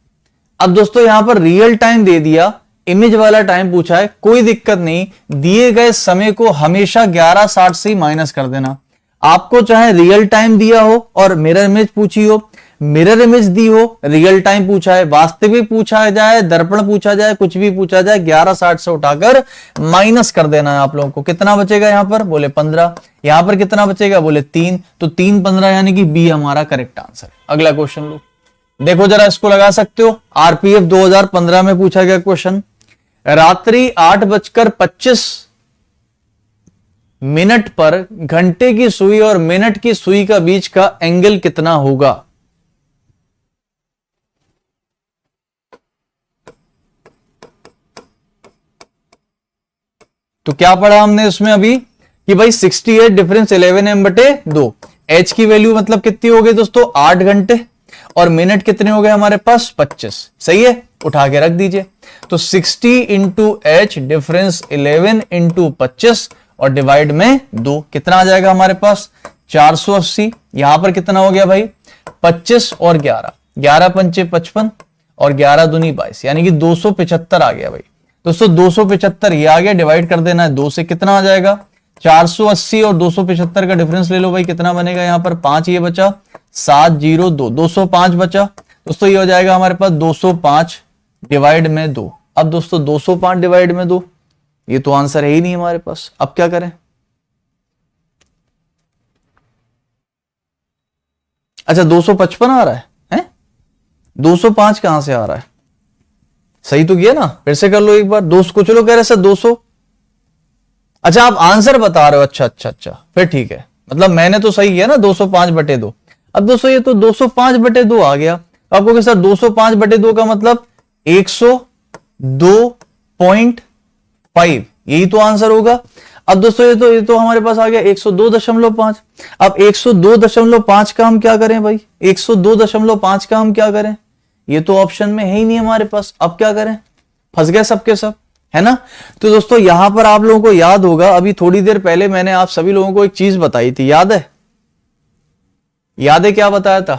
अब दोस्तों यहां पर रियल टाइम दे दिया, इमेज वाला टाइम पूछा है, कोई दिक्कत नहीं, दिए गए समय को हमेशा 11:60 से माइनस कर देना। आपको चाहे रियल टाइम दिया हो और मिरर इमेज पूछी हो, मिरर इमेज दी हो, रियल टाइम पूछा है, वास्तविक पूछा जाए, दर्पण पूछा जाए, कुछ भी पूछा जाए, 11:60 से उठाकर माइनस कर देना है आप लोगों को। कितना बचेगा यहां पर, बोले 15। यहां पर कितना बचेगा, बोले 3। तो 3 15 यानी कि बी हमारा करेक्ट आंसर। अगला क्वेश्चन लो, देखो जरा इसको लगा सकते हो। आरपीएफ 2015 में पूछा गया क्वेश्चन, रात्रि 8:25 पर घंटे की सुई और मिनट की सुई का बीच का एंगल कितना होगा। तो क्या पढ़ा हमने इसमें अभी कि भाई 68 डिफरेंस 11m/2। h की वैल्यू मतलब कितनी हो गई दोस्तों, 8 घंटे, और मिनट कितने हो गए हमारे पास 25। सही है, उठा के रख दीजिए। तो 60 इंटू h डिफरेंस 11 इंटू 25 और डिवाइड में 2, कितना आ जाएगा हमारे पास 480। यहां पर कितना हो गया भाई 25 और 11, 11 पंचे 55 और 11 दूनी 22, यानी कि 275 आ गया भाई। दोस्तों 275 ये आ गया, डिवाइड कर देना है 2 से, कितना आ जाएगा 480 और 275 का डिफरेंस ले लो भाई, कितना बनेगा यहां पर 5 ये बचा, 702 205 बचा। दोस्तों ये हो जाएगा हमारे पास 205 डिवाइड में 2। अब दोस्तों 205 डिवाइड में 2, ये तो आंसर है ही नहीं हमारे पास। अब क्या करें, अच्छा 255 आ रहा है 205 कहां से आ रहा है, सही तो किया ना, फिर से कर लो एक बार। 200 कुछ लोग कह रहे सर 200, अच्छा आप आंसर बता रहे हो, अच्छा फिर ठीक है, मतलब मैंने तो सही किया ना 205/2। अब दोस्तों ये तो 205/2 आ गया, आपको कि सर 205/2 का मतलब 102.5, यही तो आंसर होगा। अब दोस्तों ये तो हमारे पास आ गया 102.5। अब 102.5 का हम क्या करें भाई, 102.5 का हम क्या करें, ये तो ऑप्शन में है ही नहीं हमारे पास। अब क्या करें, फंस गए सबके सब, है ना। तो दोस्तों यहां पर आप लोगों को याद होगा, अभी थोड़ी देर पहले मैंने आप सभी लोगों को एक चीज बताई थी, याद है क्या बताया था,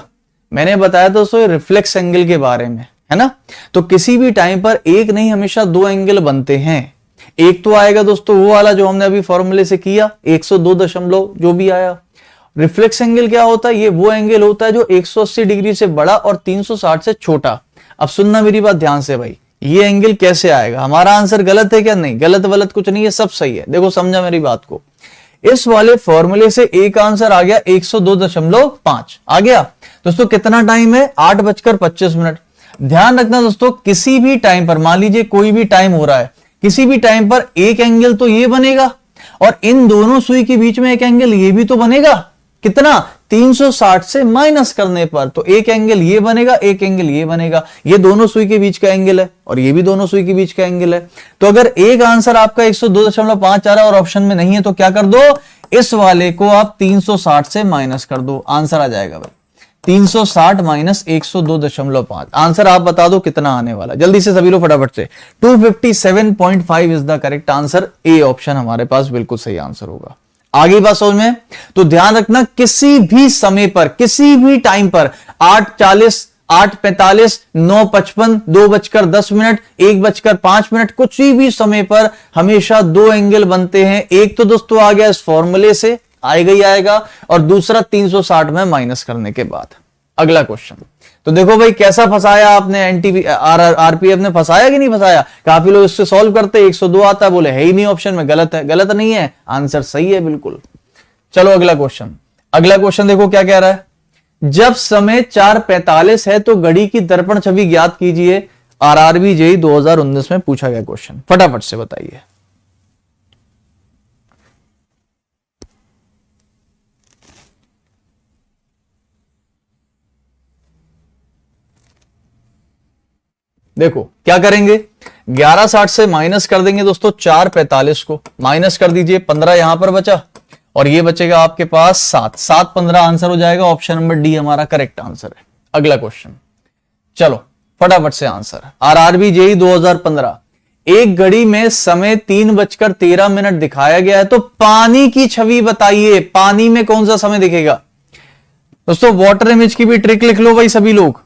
मैंने बताया था दोस्तों रिफ्लेक्स एंगल के बारे में, है ना। तो किसी भी टाइम पर एक नहीं हमेशा 2 एंगल बनते हैं। एक तो आएगा दोस्तों वो वाला जो हमने अभी फॉर्मूले से किया 102 जो भी आया। रिफ्लेक्स एंगल क्या होता है, ये वो एंगल होता है जो 180 डिग्री से बड़ा और 360 से छोटा। अब सुनना मेरी बात ध्यान से भाई, ये एंगल कैसे आएगा, हमारा आंसर गलत है क्या, नहीं गलत वलत कुछ नहीं है, सब सही है। देखो समझा मेरी बात को, इस वाले फॉर्मूले से एक आंसर आ गया 102.5 आ गया। दोस्तों कितना टाइम है 8:25। ध्यान रखना दोस्तों, किसी भी टाइम पर मान लीजिए कोई भी टाइम हो रहा है, किसी भी टाइम पर एक एंगल तो ये बनेगा और इन दोनों सुई के बीच में एक एंगल ये भी तो बनेगा, कितना 360 से माइनस करने पर। तो एक एंगल ये बनेगा, एक एंगल ये बनेगा, ये दोनों सुई के बीच का एंगल है और ये भी दोनों सुई के बीच का एंगल है। तो अगर एक आंसर आपका 102.5 आ रहा है और ऑप्शन में नहीं है तो क्या कर दो, इस वाले को आप 360 से माइनस कर दो, आंसर आ जाएगा भाई 360 माइनस 102.5। आंसर आप बता दो कितना आने वाला, जल्दी से सभी लोग फटाफट से। 257.5 is the correct answer. A option हमारे पास बिल्कुल सही आंसर होगा। आगे बात समझ में, तो ध्यान रखना किसी भी समय पर, किसी भी टाइम पर 8:40, 8:45, 9:55, 2:10, 1:05, कुछ भी समय पर हमेशा दो एंगल बनते हैं। एक तो दोस्तों आ गया इस फॉर्मूले से, आएगा ही आएगा, और दूसरा 360 में माइनस करने के बाद। अगला क्वेश्चन, तो देखो भाई कैसा फंसाया आपने, एनटीपी आरपीएफ ने फंसाया कि नहीं फंसाया। काफी लोग इससे सॉल्व करते 102 आता है, बोले है ही नहीं ऑप्शन में, गलत है। गलत नहीं है, आंसर सही है बिल्कुल। चलो अगला क्वेश्चन, अगला क्वेश्चन देखो क्या कह रहा है। जब समय 4:45 है तो घड़ी की दर्पण छवि ज्ञात कीजिए। आरआरबी जेईई 2019 में पूछा गया क्वेश्चन, फटाफट से बताइए। देखो क्या करेंगे, 11:60 से माइनस कर देंगे दोस्तों 4:45 को, माइनस कर दीजिए, 15 यहां पर बचा और ये बचेगा आपके पास 7, 7-15 आंसर हो जाएगा। ऑप्शन नंबर डी हमारा करेक्ट आंसर है। अगला क्वेश्चन, चलो फटाफट से आंसर। आरआरबी जेईई 2015, एक घड़ी में समय 3:13 दिखाया गया है, तो पानी की छवि बताइए, पानी में कौन सा समय दिखेगा। दोस्तों वाटर इमेज की भी ट्रिक लिख लो भाई सभी लोग,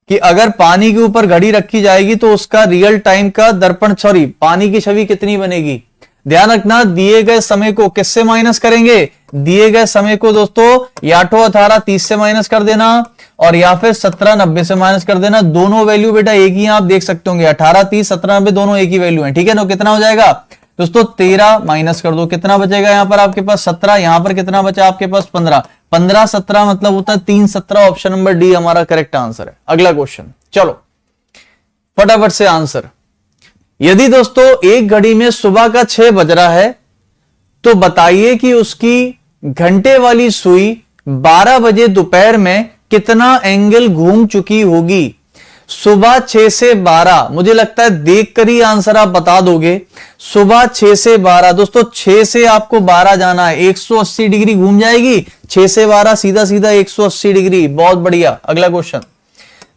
कि अगर पानी के ऊपर घड़ी रखी जाएगी तो उसका रियल टाइम का दर्पण, सॉरी पानी की छवि कितनी बनेगी। ध्यान रखना, दिए गए समय को किससे माइनस करेंगे, दिए गए समय को दोस्तों या तो 18:30 से माइनस कर देना और या फिर 17:90 से माइनस कर देना। दोनों वैल्यू बेटा एक ही, आप देख सकते होंगे 18:30, 17:90 दोनों एक ही वैल्यू है, ठीक है ना। कितना हो जाएगा दोस्तों 13 माइनस कर दो, कितना बचेगा यहां पर आपके पास 17, यहां पर कितना बचा आपके पास 15, 15 17 मतलब होता है 3:17। ऑप्शन नंबर डी हमारा करेक्ट आंसर है। अगला क्वेश्चन, चलो फटाफट से आंसर। यदि दोस्तों एक घड़ी में सुबह का 6 बज रहा है तो बताइए कि उसकी घंटे वाली सुई 12 बजे दोपहर में कितना एंगल घूम चुकी होगी। सुबह 6 से 12, मुझे लगता है देखकर ही आंसर आप बता दोगे। सुबह 6 से 12 दोस्तों, 6 से आपको 12 जाना है, 180 डिग्री घूम जाएगी। 6 से 12 सीधा सीधा 180 डिग्री, बहुत बढ़िया। अगला क्वेश्चन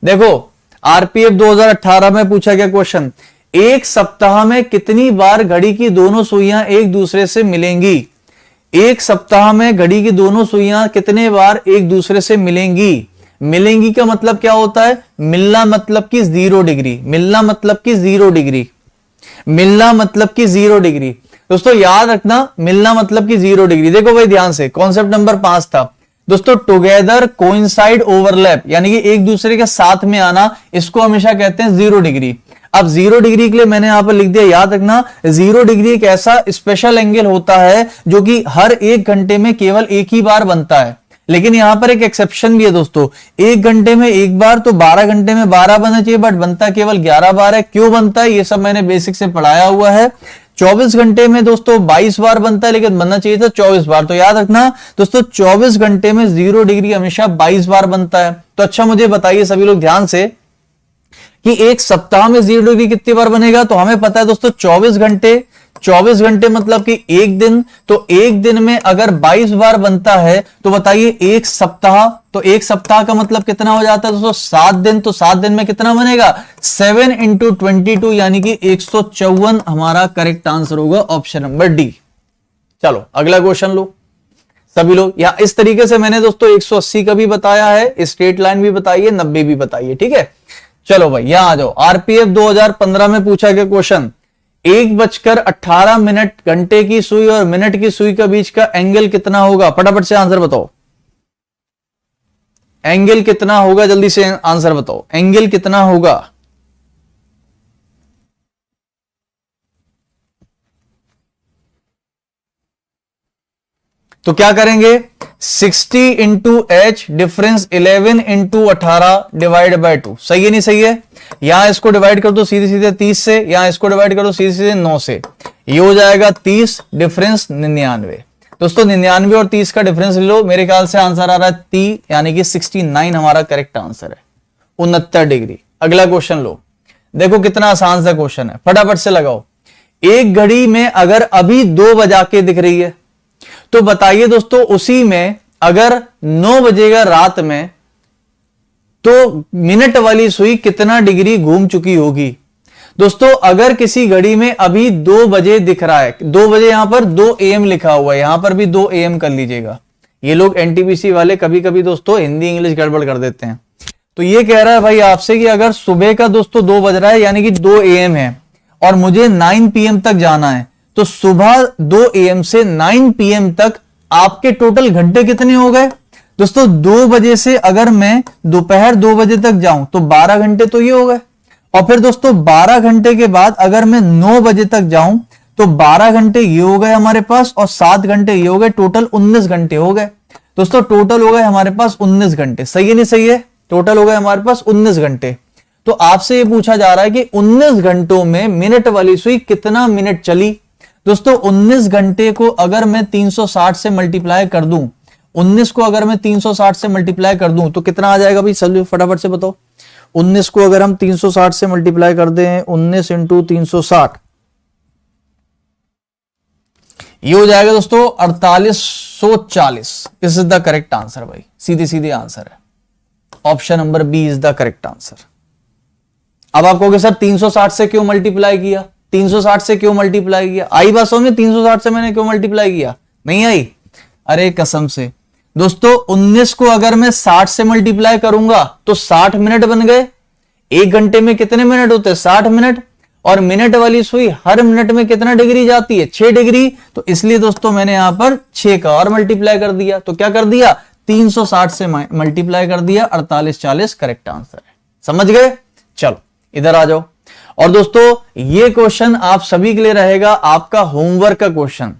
देखो, आरपीएफ 2018 में पूछा गया क्वेश्चन, एक सप्ताह में कितनी बार घड़ी की दोनों सुइयां एक दूसरे से मिलेंगी। एक सप्ताह में घड़ी की दोनों सुइयां कितने बार एक दूसरे से मिलेंगी। मिलेंगी का मतलब क्या होता है, मिलना मतलब कि 0 डिग्री, मिलना मतलब कि 0 डिग्री, मिलना मतलब कि 0 डिग्री। दोस्तों याद रखना, मिलना मतलब कि 0 डिग्री। देखो भाई ध्यान से, कॉन्सेप्ट नंबर 5 था दोस्तों, टुगेदर, कोइंसाइड, ओवरलैप, यानी कि एक दूसरे के साथ में आना, इसको हमेशा कहते हैं 0 डिग्री। अब 0 डिग्री के लिए मैंने यहां पर लिख दिया, याद रखना 0 डिग्री एक ऐसा स्पेशल एंगल होता है जो कि हर 1 घंटे में केवल एक ही बार बनता है। लेकिन यहां पर एक एक्सेप्शन भी है दोस्तों, 1 घंटे में एक बार, तो 12 घंटे में 12 बनना चाहिए, बट बनता केवल 11 बार है। क्यों बनता है ये सब मैंने बेसिक से पढ़ाया हुआ है। 24 घंटे में दोस्तों 22 बार बनता है, लेकिन बनना चाहिए था 24 बार। तो याद रखना दोस्तों 24 घंटे में 0 डिग्री हमेशा 22 बार बनता है। तो अच्छा मुझे बताइए सभी लोग ध्यान से कि एक सप्ताह में 0 डिग्री कितनी बार बनेगा। तो हमें पता है दोस्तों 24 घंटे, 24 घंटे मतलब कि एक दिन, तो एक दिन में अगर 22 बार बनता है तो बताइए एक सप्ताह, तो एक सप्ताह का मतलब कितना हो जाता है दोस्तों 7 दिन। तो 7 दिन में कितना बनेगा 7 × 22 यानी कि 154 हमारा करेक्ट आंसर होगा, ऑप्शन नंबर डी। चलो अगला क्वेश्चन लो सभी लोग। या इस तरीके से मैंने दोस्तों 180 का भी बताया है, स्ट्रेट लाइन भी बताई है, 90 भी बताई है, ठीक है। चलो भाई यहां आ जाओ, आरपीएफ 2015 में पूछा गया क्वेश्चन, 1:18 घंटे की सुई और मिनट की सुई के बीच का एंगल कितना होगा। फटाफट से आंसर बताओ, एंगल कितना होगा, जल्दी से आंसर बताओ, एंगल कितना होगा। तो क्या करेंगे 60 × h डिफरेंस 11 × 18 डिवाइड बाय 2, सही है नहीं सही है। यहां इसको डिवाइड कर दो सीधे सीधे 30 से, यहां इसको डिवाइड कर दो सीधे सीधे 9 से, ये हो जाएगा 30 डिफरेंस 99। दोस्तों 99 और 30 का डिफरेंस ले लो, मेरे ख्याल से आंसर आ रहा है 30, यानी कि 69 हमारा करेक्ट आंसर है, 69 डिग्री। अगला क्वेश्चन लो, देखो कितना आसान सा क्वेश्चन है, फटाफट से लगाओ। एक घड़ी में अगर अभी 2 बजा के दिख रही है, तो बताइए दोस्तों उसी में अगर 9 बजेगा रात में, तो मिनट वाली सुई कितना डिग्री घूम चुकी होगी। दोस्तों अगर किसी घड़ी में अभी 2 बजे दिख रहा है, 2 बजे यहां पर 2 AM लिखा हुआ है, यहां पर भी 2 AM कर लीजिएगा। ये लोग एनटीपीसी वाले कभी कभी दोस्तों हिंदी इंग्लिश गड़बड़ कर देते हैं। तो ये कह रहा है भाई आपसे कि अगर सुबह का दोस्तों 2 बज रहा है, यानी कि 2 AM है, और मुझे 9 PM तक जाना है, तो सुबह 2 AM से 9 PM तक आपके टोटल घंटे कितने हो गए। दोस्तों 2 बजे से अगर मैं दोपहर 2 बजे तक जाऊं तो 12 घंटे तो ये हो गए, और फिर दोस्तों 12 घंटे के बाद अगर मैं 9 बजे तक जाऊं तो 12 घंटे ये हो गए हमारे पास, और 7 घंटे ये हो गए, टोटल 19 घंटे हो गए। दोस्तों टोटल हो गए हमारे पास 19 घंटे, सही है नहीं सही है, टोटल हो गए हमारे पास 19 घंटे। तो आपसे ये पूछा जा रहा है कि 19 घंटों में मिनट वाली सुई कितना मिनट चली। दोस्तों 19 घंटे को अगर मैं 360 से मल्टीप्लाई कर दूं, 19 को अगर मैं 360 से मल्टीप्लाई कर दूं तो कितना आ जाएगा भाई, चलिए फटाफट से बताओ। 19 को अगर हम 360 से मल्टीप्लाई कर दें, 19 इंटू 360, ये हो जाएगा दोस्तों 4840। This is the correct answer भाई, सीधी सीधी आंसर है, option number B is the correct answer. अब आप कहोगे सर 360 से क्यों मल्टीप्लाई किया, 360 से क्यों मल्टीप्लाई किया, आई बात समझ में, 360 से मैंने क्यों मल्टीप्लाई किया, नहीं आई, अरे कसम से। दोस्तों 19 को अगर मैं 60 से मल्टीप्लाई करूंगा तो 60 मिनट बन गए। एक घंटे में कितने मिनट होते हैं, 60 मिनट, और मिनट वाली सुई हर मिनट में कितना डिग्री जाती है, 6 डिग्री। तो इसलिए दोस्तों मैंने यहां पर 6 का और मल्टीप्लाई कर दिया, तो क्या कर दिया, 360 से मल्टीप्लाई कर दिया, 4840 करेक्ट आंसर है। समझ गए, चलो इधर आ जाओ। और दोस्तों ये क्वेश्चन आप सभी के लिए रहेगा आपका होमवर्क का क्वेश्चन,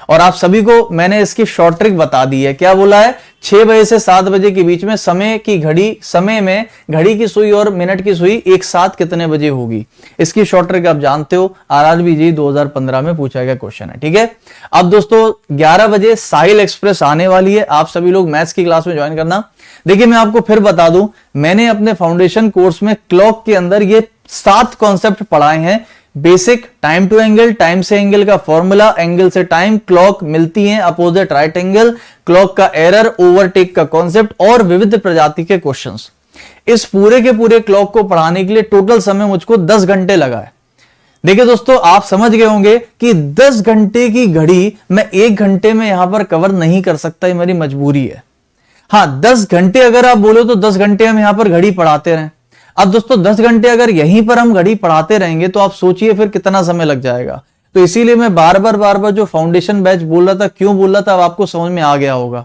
और आप सभी को मैंने इसकी शॉर्ट ट्रिक बता दी है। क्या बोला है, 6 बजे से 7 बजे के बीच में समय की घड़ी, समय में घड़ी की सुई और मिनट की सुई एक साथ कितने बजे होगी। इसकी शॉर्ट ट्रिक आप जानते हो, आरआरबी जी 2015 में पूछा गया क्वेश्चन है, ठीक है। अब दोस्तों 11 बजे साहिल एक्सप्रेस आने वाली है, आप सभी लोग मैथ्स की क्लास में ज्वाइन करना। देखिए मैं आपको फिर बता दूं, मैंने अपने फाउंडेशन कोर्स में क्लॉक के अंदर ये 7 कॉन्सेप्ट पढ़ाए हैं। Basic, time to angle, time से एंगल का फॉर्मूला, एंगल से टाइम, क्लॉक मिलती है अपोजिट राइट एंगल, क्लॉक का एरर, ओवरटेक का कॉन्सेप्ट और विविध प्रजाति के क्वेश्चंस। इस पूरे के पूरे क्लॉक को पढ़ाने के लिए टोटल समय मुझको 10 घंटे लगा है। देखिए दोस्तों आप समझ गए होंगे कि 10 घंटे की घड़ी मैं 1 घंटे में यहां पर कवर नहीं कर सकता, ये मेरी मजबूरी है। हाँ 10 घंटे अगर आप बोलो तो 10 घंटे हम यहां पर घड़ी पढ़ाते रहें। अब दोस्तों 10 घंटे अगर यहीं पर हम घड़ी पढ़ाते रहेंगे तो आप सोचिए फिर कितना समय लग जाएगा। तो इसीलिए मैं बार बार जो फाउंडेशन बैच बोल रहा था, क्यों बोल रहा था, अब आपको समझ में आ गया होगा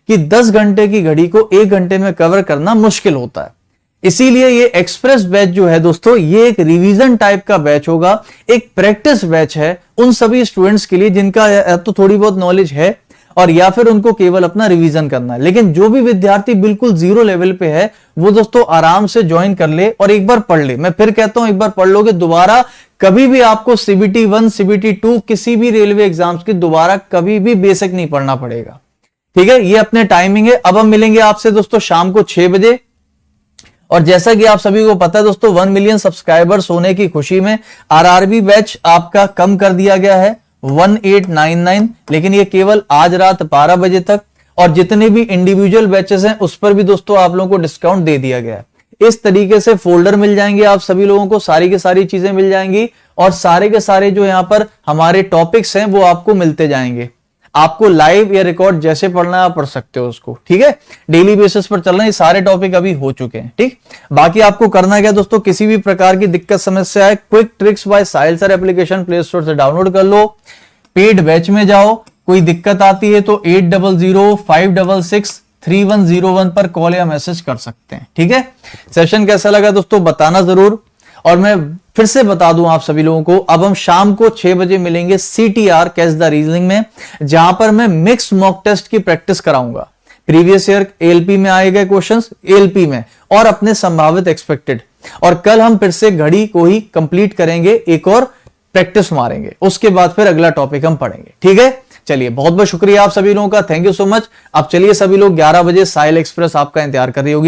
कि 10 घंटे की घड़ी को 1 घंटे में कवर करना मुश्किल होता है। इसीलिए ये एक्सप्रेस बैच जो है दोस्तों, ये एक रिवीजन टाइप का बैच होगा, एक प्रैक्टिस बैच है उन सभी स्टूडेंट्स के लिए जिनका तो थोड़ी बहुत नॉलेज है और या फिर उनको केवल अपना रिवीजन करना है। लेकिन जो भी विद्यार्थी बिल्कुल 0 लेवल पे है वो दोस्तों आराम से ज्वाइन कर ले और एक बार पढ़ ले। मैं फिर कहता हूं, एक बार पढ़ लोगे दोबारा कभी भी आपको CBT 1 CBT 2 किसी भी रेलवे एग्जाम्स की दोबारा कभी भी बेसिक नहीं पढ़ना पड़ेगा, ठीक है। ये अपने टाइमिंग है। अब हम मिलेंगे आपसे दोस्तों शाम को 6 बजे, और जैसा कि आप सभी को पता है दोस्तों 1 मिलियन सब्सक्राइबर्स होने की खुशी में आरआरबी बैच आपका कम कर दिया गया है 1899, लेकिन ये केवल आज रात 12 बजे तक, और जितने भी इंडिविजुअल बैचेस हैं उस पर भी दोस्तों आप लोगों को डिस्काउंट दे दिया गया है। इस तरीके से फोल्डर मिल जाएंगे आप सभी लोगों को, सारी की सारी चीजें मिल जाएंगी, और सारे के सारे जो यहां पर हमारे टॉपिक्स हैं वो आपको मिलते जाएंगे। आपको लाइव या रिकॉर्ड जैसे पढ़ना है आप पढ़ सकते हो उसको, ठीक है। डेली बेसिस पर चलना, ये सारे टॉपिक अभी हो चुके हैं, ठीक। बाकी आपको करना क्या दोस्तों, किसी भी प्रकार की दिक्कत समस्या है, क्विक ट्रिक्स बाय साहिल सर एप्लीकेशन प्ले स्टोर से डाउनलोड कर लो, पेड बैच में जाओ, कोई दिक्कत आती है तो 8005663101 पर कॉल या मैसेज कर सकते हैं, ठीक है। सेशन कैसा लगा दोस्तों बताना जरूर, और मैं फिर से बता दूं आप सभी लोगों को, अब हम शाम को 6 बजे मिलेंगे CTR कैच द रीजनिंग में, जहां पर मैं मिक्स मॉक टेस्ट की प्रैक्टिस कराऊंगा। प्रीवियस ईयर ALP में आए गए क्वेश्चंस ALP में और अपने संभावित एक्सपेक्टेड, और कल हम फिर से घड़ी को ही कंप्लीट करेंगे एक और प्रैक्टिस मारेंगे, उसके बाद फिर अगला टॉपिक हम पढ़ेंगे। ठीक है, चलिए बहुत बहुत शुक्रिया आप सभी लोगों का, थैंक यू सो मच। अब चलिए सभी लोग 11 बजे साहिल एक्सप्रेस आपका इंतजार कर रही होगी।